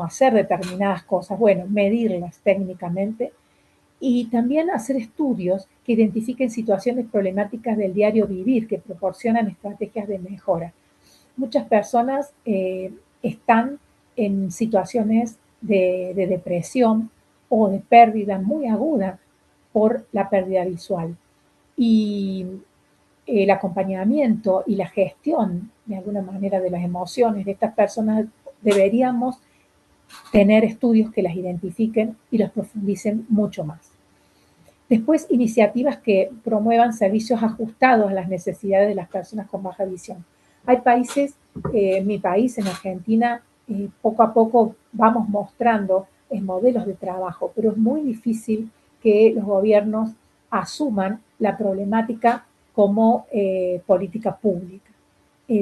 hacer determinadas cosas, bueno, medirlas técnicamente y también hacer estudios que identifiquen situaciones problemáticas del diario vivir que proporcionan estrategias de mejora. Muchas personas están en situaciones de depresión o de pérdida muy aguda por la pérdida visual. Y el acompañamiento y la gestión, de alguna manera, de las emociones de estas personas, deberíamos tener estudios que las identifiquen y los profundicen mucho más. Después, iniciativas que promuevan servicios ajustados a las necesidades de las personas con baja visión. Hay países, en mi país, en Argentina, poco a poco vamos mostrando modelos de trabajo, pero es muy difícil que los gobiernos asuman la problemática como política pública.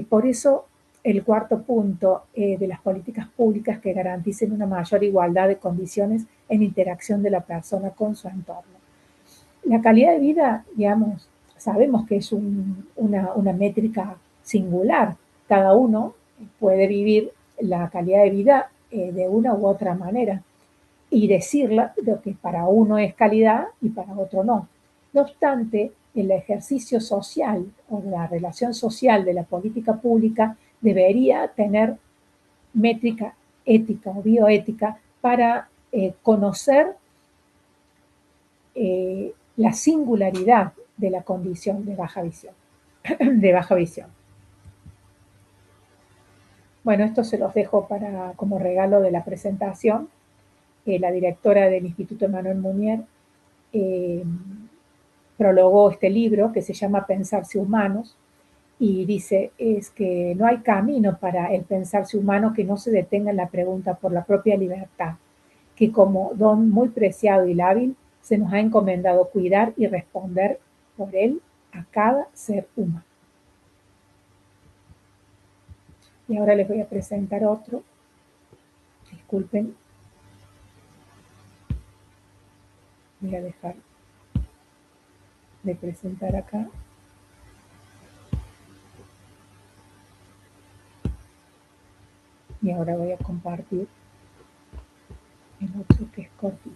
Por eso el cuarto punto de las políticas públicas que garanticen una mayor igualdad de condiciones en interacción de la persona con su entorno. La calidad de vida, digamos, sabemos que es una métrica singular. Cada uno puede vivir la calidad de vida de una u otra manera y decirla lo que para uno es calidad y para otro no. No obstante, el ejercicio social o la relación social de la política pública debería tener métrica ética o bioética para conocer la singularidad de la condición de baja visión. de baja visión. Bueno, esto se los dejo como regalo de la presentación. La directora del Instituto Emmanuel Munier prologó este libro que se llama Pensarse Humanos y dice, es que no hay camino para el pensarse humano que no se detenga en la pregunta por la propia libertad, que como don muy preciado y lábil se nos ha encomendado cuidar y responder por él a cada ser humano. Y ahora les voy a presentar otro. Disculpen. Voy a dejar de presentar acá. Y ahora voy a compartir el otro que es cortito.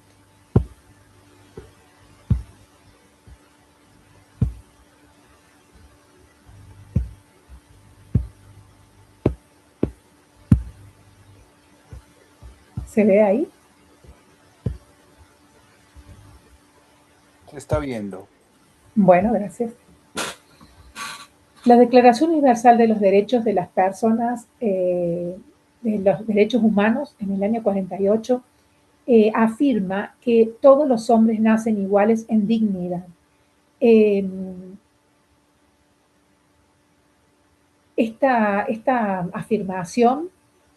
¿Se ve ahí? Se está viendo. Bueno, gracias. La Declaración Universal de los Derechos de las Personas, de los Derechos Humanos, en el año 48, afirma que todos los hombres nacen iguales en dignidad. Esta afirmación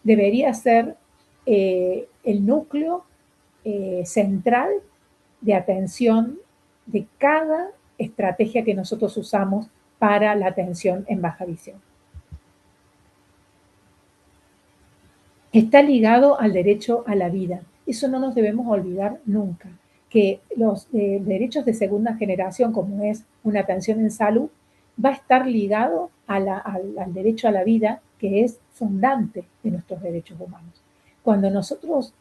debería ser el núcleo central de atención de cada estrategia que nosotros usamos para la atención en baja visión. Está ligado al derecho a la vida. Eso no nos debemos olvidar nunca, que los derechos de segunda generación, como es una atención en salud, va a estar ligado al derecho a la vida, que es fundante de nuestros derechos humanos. Cuando nosotros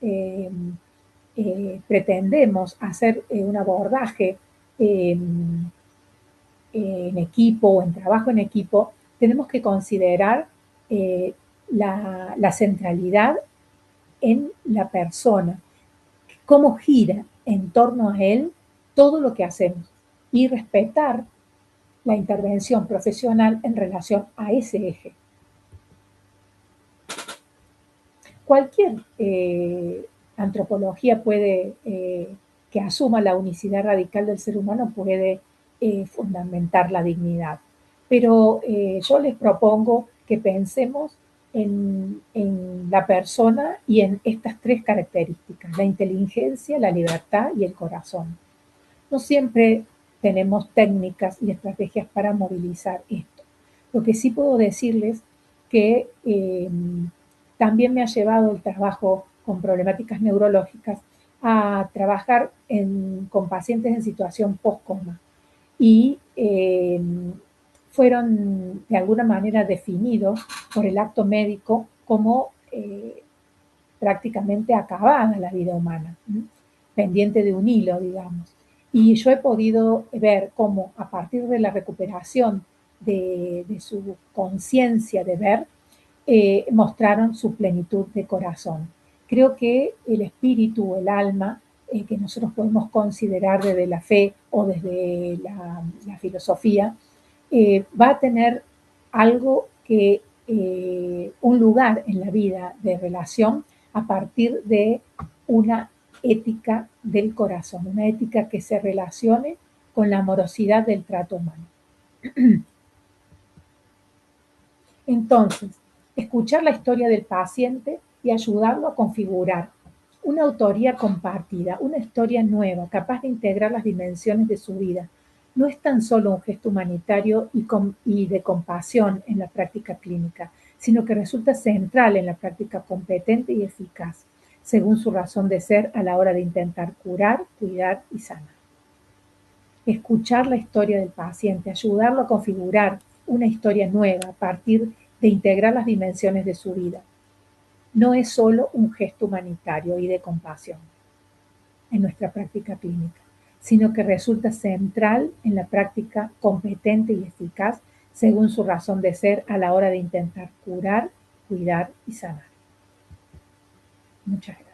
pretendemos hacer un abordaje en equipo o en trabajo en equipo, tenemos que considerar la centralidad en la persona, cómo gira en torno a él todo lo que hacemos y respetar la intervención profesional en relación a ese eje. Cualquier antropología puede, que asuma la unicidad radical del ser humano, puede fundamentar la dignidad. Pero yo les propongo que pensemos en la persona y en estas tres características: la inteligencia, la libertad y el corazón. No siempre tenemos técnicas y estrategias para movilizar esto. Lo que sí puedo decirles que también me ha llevado el trabajo con problemáticas neurológicas a trabajar con pacientes en situación post-coma y fueron de alguna manera definidos por el acto médico como prácticamente acabada la vida humana, pendiente de un hilo, digamos. Y yo he podido ver cómo a partir de la recuperación de su conciencia de ver, mostraron su plenitud de corazón. Creo que el espíritu, el alma, que nosotros podemos considerar desde la fe o desde la filosofía, va a tener algo que, un lugar en la vida de relación a partir de una ética del corazón, una ética que se relacione con la amorosidad del trato humano. Entonces, escuchar la historia del paciente y ayudarlo a configurar una autoría compartida, una historia nueva, capaz de integrar las dimensiones de su vida. No es tan solo un gesto humanitario y de compasión en la práctica clínica, sino que resulta central en la práctica competente y eficaz, según su razón de ser a la hora de intentar curar, cuidar y sanar. Escuchar la historia del paciente, ayudarlo a configurar una historia nueva a partir de integrar las dimensiones de su vida. No es solo un gesto humanitario y de compasión en nuestra práctica clínica, sino que resulta central en la práctica competente y eficaz según su razón de ser a la hora de intentar curar, cuidar y sanar. Muchas gracias.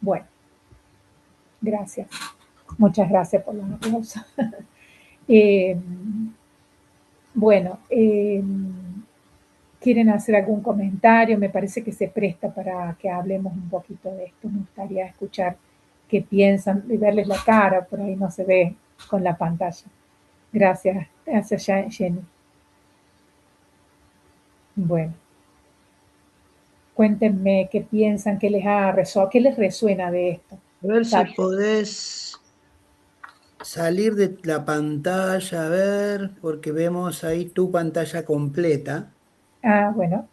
Bueno, gracias. Muchas gracias por los aplausos. Bueno, ¿quieren hacer algún comentario? Me parece que se presta para que hablemos un poquito de esto. Me gustaría escuchar qué piensan y verles la cara, por ahí no se ve con la pantalla. Gracias, gracias Jenny. Bueno, cuéntenme qué piensan, qué les resuena de esto. A ver si Sabio. podés salir de la pantalla, a ver, porque vemos ahí tu pantalla completa. Ah, bueno.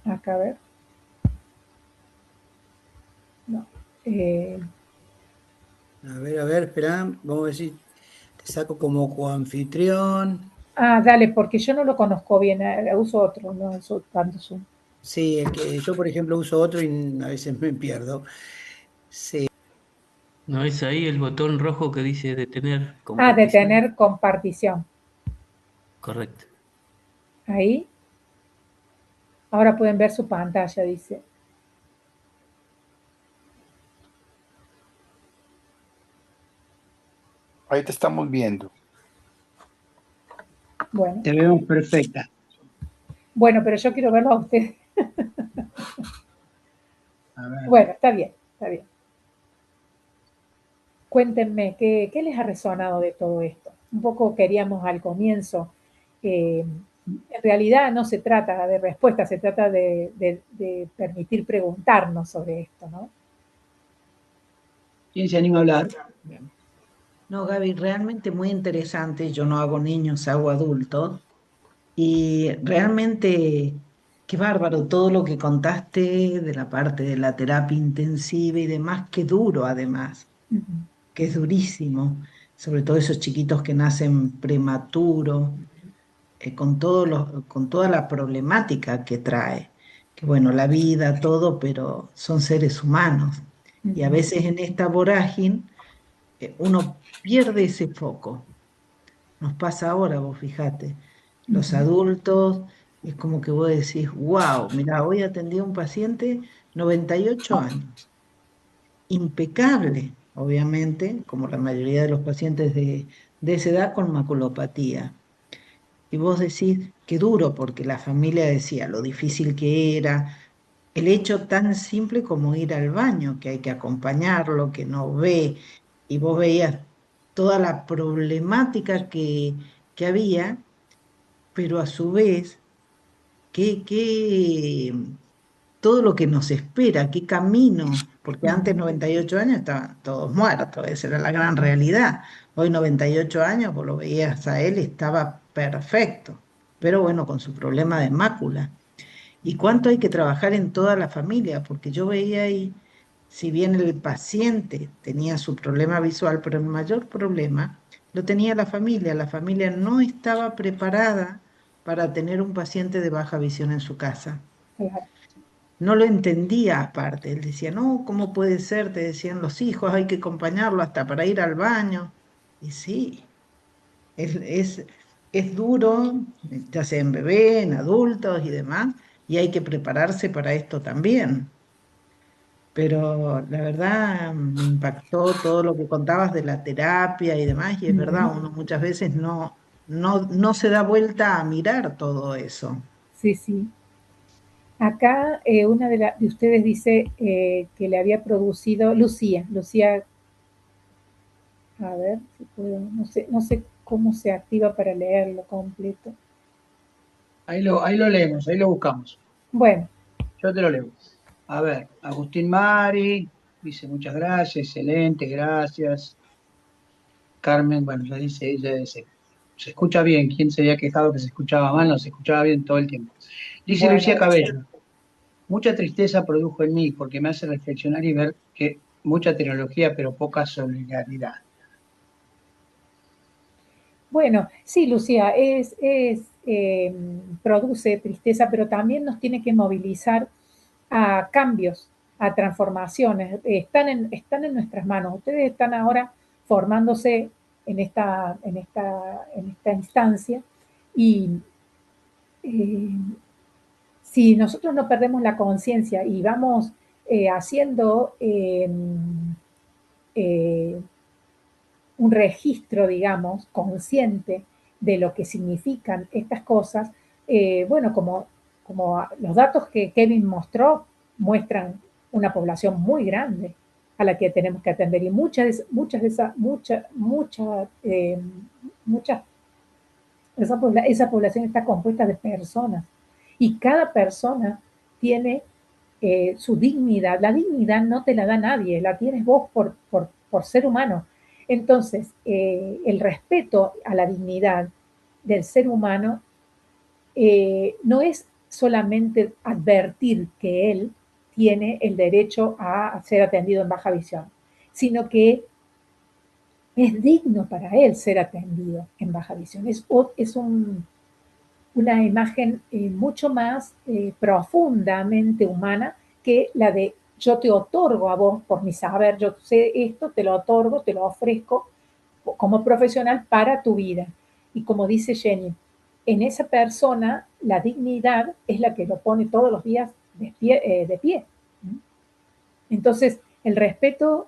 Acá a ver. No. A ver, espera, vamos a ver si te saco como coanfitrión. Dale, porque yo no lo conozco bien, uso otro, no uso tanto Zoom. Sí, es que yo, por ejemplo, uso otro y a veces me pierdo. Sí, ¿No es ahí el botón rojo que dice detener compartición? Detener compartición. Correcto. Ahí. Ahora pueden ver su pantalla, dice. Ahí te estamos viendo. Bueno. Te vemos perfecta. Bueno, pero yo quiero verlo a ustedes. A ver. Bueno, está bien, está bien. Cuéntenme, ¿qué les ha resonado de todo esto? Un poco queríamos al comienzo. En realidad no se trata de respuestas, se trata de permitir preguntarnos sobre esto, ¿no? ¿Quién se anima a hablar? No, Gaby, realmente muy interesante. Yo no hago niños, hago adultos. Y realmente, qué bárbaro todo lo que contaste de la parte de la terapia intensiva y demás, qué duro además, que es durísimo. Sobre todo esos chiquitos que nacen prematuros, con con toda la problemática que trae. Que bueno, la vida, todo, pero son seres humanos. Y a veces en esta vorágine uno pierde ese foco. Nos pasa ahora, vos fíjate, los adultos, es como que vos decís, wow, mira, hoy atendí a un paciente 98 años, impecable, obviamente, como la mayoría de los pacientes de esa edad con maculopatía. Y vos decís, qué duro, porque la familia decía lo difícil que era, el hecho tan simple como ir al baño, que hay que acompañarlo, que no ve, y vos veías toda la problemática que había, pero a su vez, que todo lo que nos espera, qué camino, porque antes 98 años estaban todos muertos, esa era la gran realidad. Hoy 98 años, vos lo veías a él, estaba perfecto, pero bueno, con su problema de mácula. ¿Y cuánto hay que trabajar en toda la familia? Porque yo veía ahí, si bien el paciente tenía su problema visual, pero el mayor problema lo tenía la familia no estaba preparada para tener un paciente de baja visión en su casa. Claro. No lo entendía aparte, él decía, no, ¿cómo puede ser? Te decían los hijos, hay que acompañarlo hasta para ir al baño. Y sí, es duro, ya sea en bebé, en adultos y demás, y hay que prepararse para esto también. Pero la verdad me impactó todo lo que contabas de la terapia y demás, y es verdad, uno muchas veces no se da vuelta a mirar todo eso. Sí, sí. Acá una de ustedes dice que le había producido Lucía. Lucía, a ver si puedo, no sé cómo se activa para leerlo completo. Ahí lo leemos, ahí lo buscamos. Bueno, Yo te lo leo. A ver, Agustín Mari dice muchas gracias, excelente, gracias. Carmen, bueno, ya dice ella, se escucha bien. ¿Quién se había quejado que se escuchaba mal? No, se escuchaba bien todo el tiempo. Dice bueno, Lucía Cabello, mucha tristeza produjo en mí porque me hace reflexionar y ver que mucha tecnología pero poca solidaridad. bueno, sí, Lucía, produce tristeza, pero también nos tiene que movilizar a cambios, a transformaciones. Están en nuestras manos. Ustedes están ahora formándose en esta instancia y eh, si nosotros no perdemos la conciencia y vamos haciendo eh, un registro, digamos, consciente de lo que significan estas cosas, bueno, como los datos que Kevin mostró muestran una población muy grande a la que tenemos que atender y esa población está compuesta de personas y cada persona tiene su dignidad. La dignidad no te la da nadie, la tienes vos por ser humano. Entonces, el respeto a la dignidad del ser humano no es solamente advertir que él tiene el derecho a ser atendido en baja visión, sino que es digno para él ser atendido en baja visión. Una imagen mucho más profundamente humana que la de yo te otorgo a vos por mi saber, yo sé esto, te lo otorgo, te lo ofrezco como profesional para tu vida. Y como dice Jenny, en esa persona la dignidad es la que lo pone todos los días de pie. Entonces, el respeto,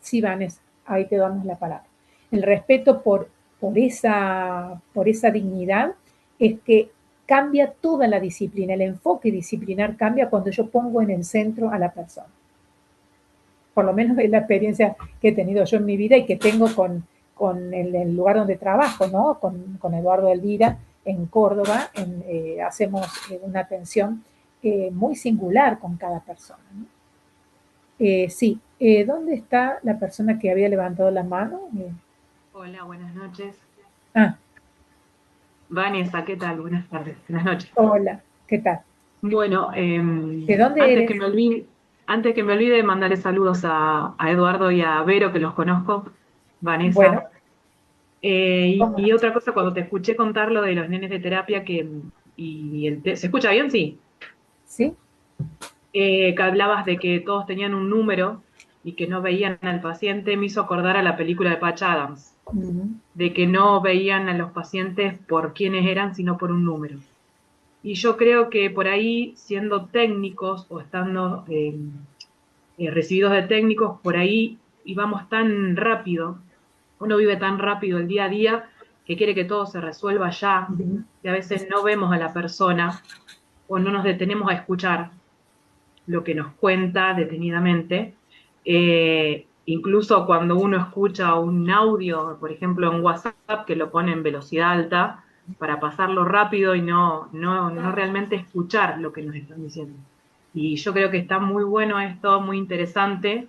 sí, Vanessa, ahí te damos la palabra. El respeto por esa dignidad es que cambia toda la disciplina. El enfoque disciplinar cambia cuando yo pongo en el centro a la persona. Por lo menos es la experiencia que he tenido yo en mi vida y que tengo con el lugar donde trabajo, ¿no? Con Eduardo Elvira en Córdoba. Hacemos una atención muy singular con cada persona, ¿no? Sí, ¿dónde está la persona que había levantado la mano? Hola, buenas noches. Ah, Vanessa, ¿qué tal? Buenas tardes, buenas noches. hola, ¿qué tal? Bueno, ¿De dónde antes eres? que me olvide, antes que me olvide, mandarle saludos a Eduardo y a Vero, que los conozco, Bueno, Vanessa. ¿cómo? Y otra cosa, cuando te escuché contar lo de los nenes de terapia, ¿se escucha bien? Sí. ¿Sí? Que hablabas de que todos tenían un número y que no veían al paciente, me hizo acordar a la película de Patch Adams, Ujú. de que no veían a los pacientes por quiénes eran, sino por un número. Y yo creo que por ahí, siendo técnicos o estando recibidos de técnicos, por ahí íbamos tan rápido, uno vive tan rápido el día a día que quiere que todo se resuelva ya, Ujú. y a veces no vemos a la persona o no nos detenemos a escuchar lo que nos cuenta detenidamente. Incluso cuando uno escucha un audio, por ejemplo en WhatsApp, que lo pone en velocidad alta, para pasarlo rápido y no realmente escuchar lo que nos están diciendo. Y yo creo que está muy bueno esto, muy interesante,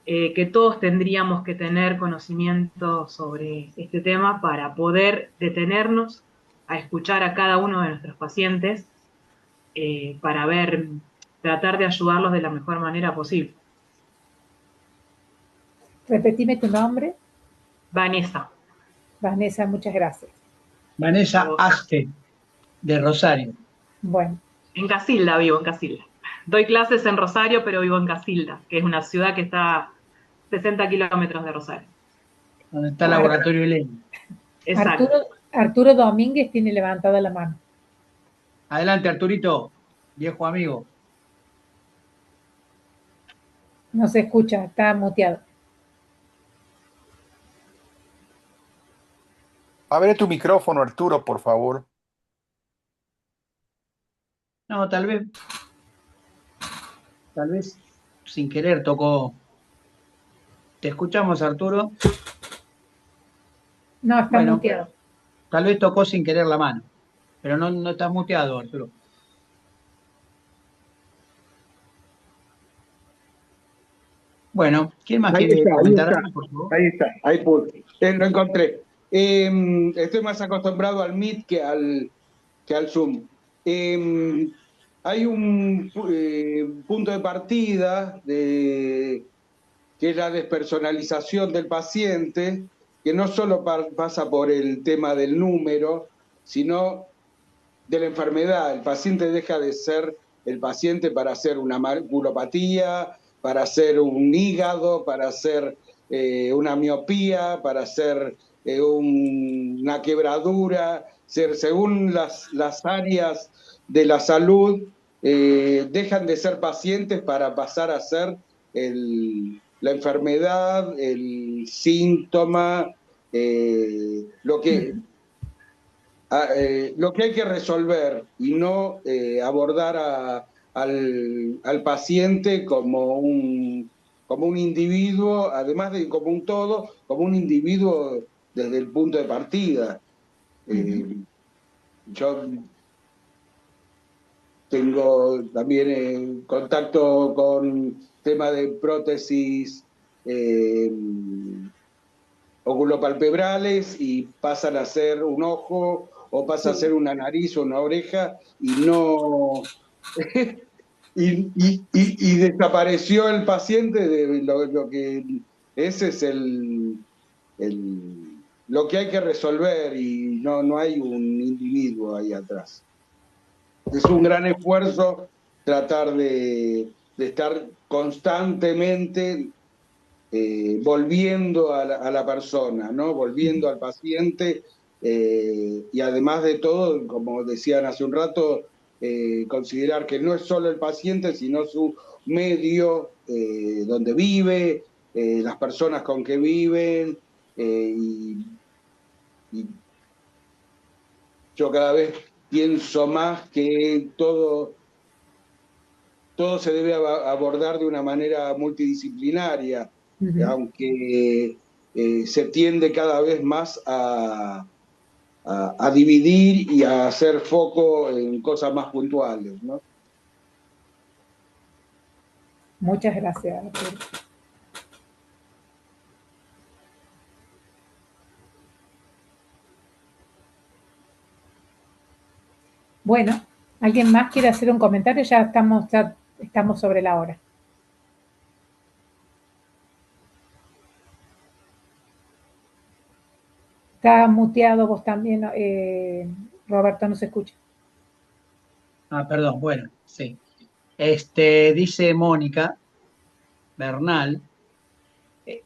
que todos tendríamos que tener conocimiento sobre este tema para poder detenernos a escuchar a cada uno de nuestros pacientes, para tratar de ayudarlos de la mejor manera posible. Repetime tu nombre. Vanessa. Vanessa, muchas gracias. Vanessa Aste, de Rosario. Bueno, En Casilda vivo, en Casilda. Doy clases en Rosario, pero vivo en Casilda, que es una ciudad que está a 60 kilómetros de Rosario. Donde está el laboratorio Eleni. Exacto. Arturo Domínguez tiene levantada la mano. Adelante, Arturito, viejo amigo. No se escucha, está muteado. Abre tu micrófono, Arturo, por favor. No, No, tal vez sin querer tocó. Te escuchamos, Arturo. No, está Bueno, muteado. tal vez tocó sin querer la mano, pero no estás muteado, Arturo. Bueno, ¿quién más Ahí quiere está, ahí comentar está, algo, por favor? ahí está, ahí pude. Lo encontré. Estoy más acostumbrado al Meet que al Zoom. Hay un punto de partida que es la despersonalización del paciente, que no solo pasa por el tema del número, sino de la enfermedad. El paciente deja de ser el paciente para hacer una maculopatía, para hacer un hígado, para hacer una miopía, para hacer una quebradura. Según las áreas de la salud, dejan de ser pacientes para pasar a ser la enfermedad, el síntoma, lo que hay que resolver y no abordar al paciente como un individuo, además de como un todo, como un individuo desde el punto de partida. Yo tengo también contacto con temas de prótesis oculopalpebrales y pasan a ser un ojo o pasa a ser una nariz o una oreja y no y desapareció el paciente de lo que ese es lo que hay que resolver y no hay un individuo ahí atrás. Es un gran esfuerzo tratar de estar constantemente volviendo a la persona, ¿no? Volviendo al paciente y además de todo, como decían hace un rato, considerar que no es solo el paciente, sino su medio donde vive, las personas con que viven y yo cada vez pienso más que todo se debe abordar de una manera multidisciplinaria, aunque se tiende cada vez más a dividir y a hacer foco en cosas más puntuales, ¿no? Muchas gracias, Arturo. Bueno, ¿alguien más quiere hacer un comentario? Ya estamos sobre la hora. Está muteado vos también, Roberto, no se escucha. Perdón, bueno, sí. Dice Mónica Bernal,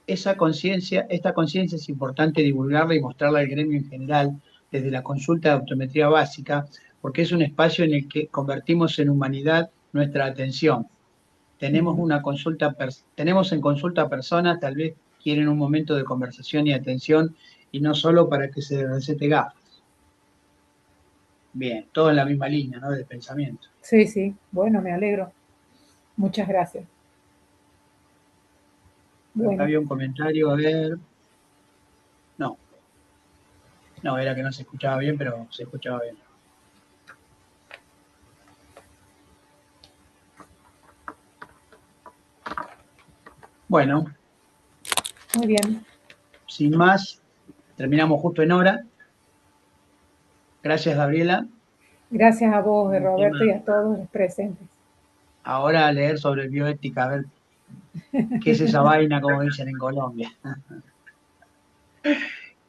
esta conciencia es importante divulgarla y mostrarla al gremio en general desde la consulta de optometría básica, porque es un espacio en el que convertimos en humanidad nuestra atención. Tenemos en consulta personas, tal vez quieren un momento de conversación y atención y no solo para que se recete gafas. Bien, todo en la misma línea, ¿no? De pensamiento. Sí, bueno, me alegro. Muchas gracias. Bueno. Acá había un comentario, a ver. No, era que no se escuchaba bien, pero se escuchaba bien. Bueno. Muy bien. Sin más, terminamos justo en hora. Gracias, Gabriela. Gracias a vos, Roberto, y a todos los presentes. Ahora a leer sobre bioética, a ver qué es esa vaina, como dicen en Colombia.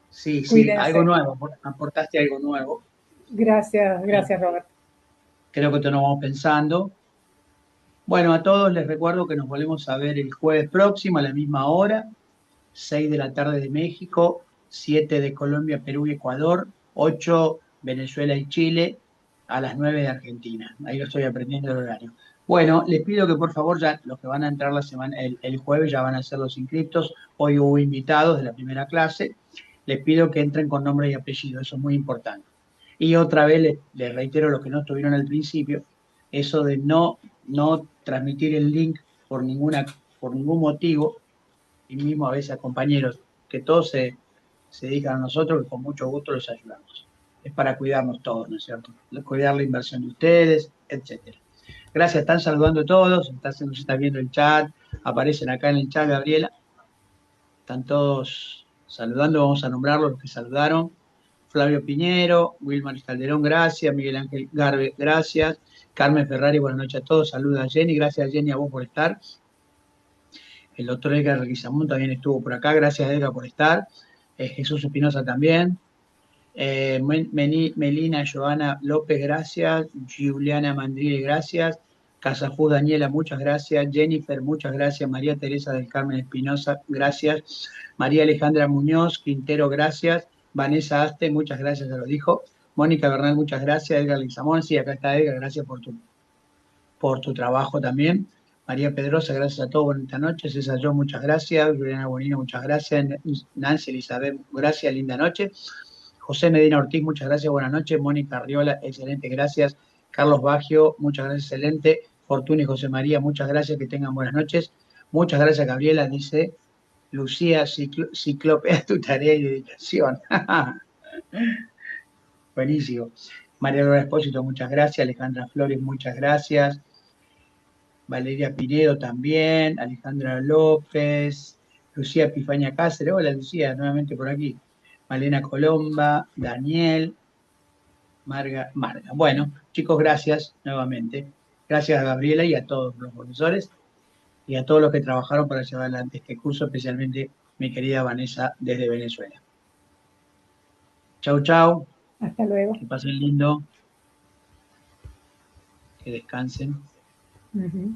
Sí, Cuídense. Algo nuevo, aportaste algo nuevo. Gracias, Roberto. Creo que te lo vamos pensando. Bueno, a todos les recuerdo que nos volvemos a ver el jueves próximo a la misma hora, 6 de la tarde de México, 7 de Colombia, Perú y Ecuador, 8 Venezuela y Chile, a las 9 de Argentina. Ahí lo estoy aprendiendo el horario. Bueno, les pido que por favor ya los que van a entrar la semana, el jueves ya van a ser los inscriptos. Hoy hubo invitados de la primera clase. Les pido que entren con nombre y apellido, eso es muy importante. Y otra vez les reitero los que no estuvieron al principio, eso de no transmitir el link por ningún motivo, y mismo a veces a compañeros, que todos se dedican a nosotros, que con mucho gusto los ayudamos. Es para cuidarnos todos, ¿no es cierto? Cuidar la inversión de ustedes, etcétera. Gracias, están saludando a todos, nos está viendo el chat, aparecen acá en el chat, Gabriela. Están todos saludando, vamos a nombrarlos los que saludaron. Flavio Piñero, Wilmar Calderón, gracias. Miguel Ángel Garbe, gracias. Carmen Ferrari, buenas noches a todos. Saluda a Jenny, gracias Jenny a vos por estar. El doctor Edgar Reguizamón también estuvo por acá, gracias Edgar por estar. Jesús Espinosa también. Melina Joana López, gracias. Juliana Mandrile, gracias. Casajú Daniela, muchas gracias. Jennifer, muchas gracias. María Teresa del Carmen Espinosa, gracias. María Alejandra Muñoz Quintero, gracias. Vanessa Aste, muchas gracias, se lo dijo. Mónica Bernal, muchas gracias. Edgar Lizamón, sí, acá está Edgar, gracias por tu trabajo también. María Pedrosa, gracias a todos, buenas noches. César Yo, muchas gracias. Juliana Bonino, muchas gracias. Nancy Elizabeth, gracias, linda noche. José Medina Ortiz, muchas gracias, buenas noches. Mónica Arriola, excelente, gracias. Carlos Baggio, muchas gracias, excelente. Fortuna y José María, muchas gracias, que tengan buenas noches. Muchas gracias, Gabriela, dice Lucía, ciclopea tu tarea y dedicación. Buenísimo. María Laura Espósito, muchas gracias. Alejandra Flores, muchas gracias. Valeria Pinedo también. Alejandra López. Lucía Epifanía Cáceres. Hola, Lucía, nuevamente por aquí. Malena Colomba, Daniel, Marga. Bueno, chicos, gracias nuevamente. Gracias a Gabriela y a todos los profesores y a todos los que trabajaron para llevar adelante este curso, especialmente mi querida Vanessa desde Venezuela. Chau, chau. Hasta luego. Que pasen lindo. Que descansen. Ujú.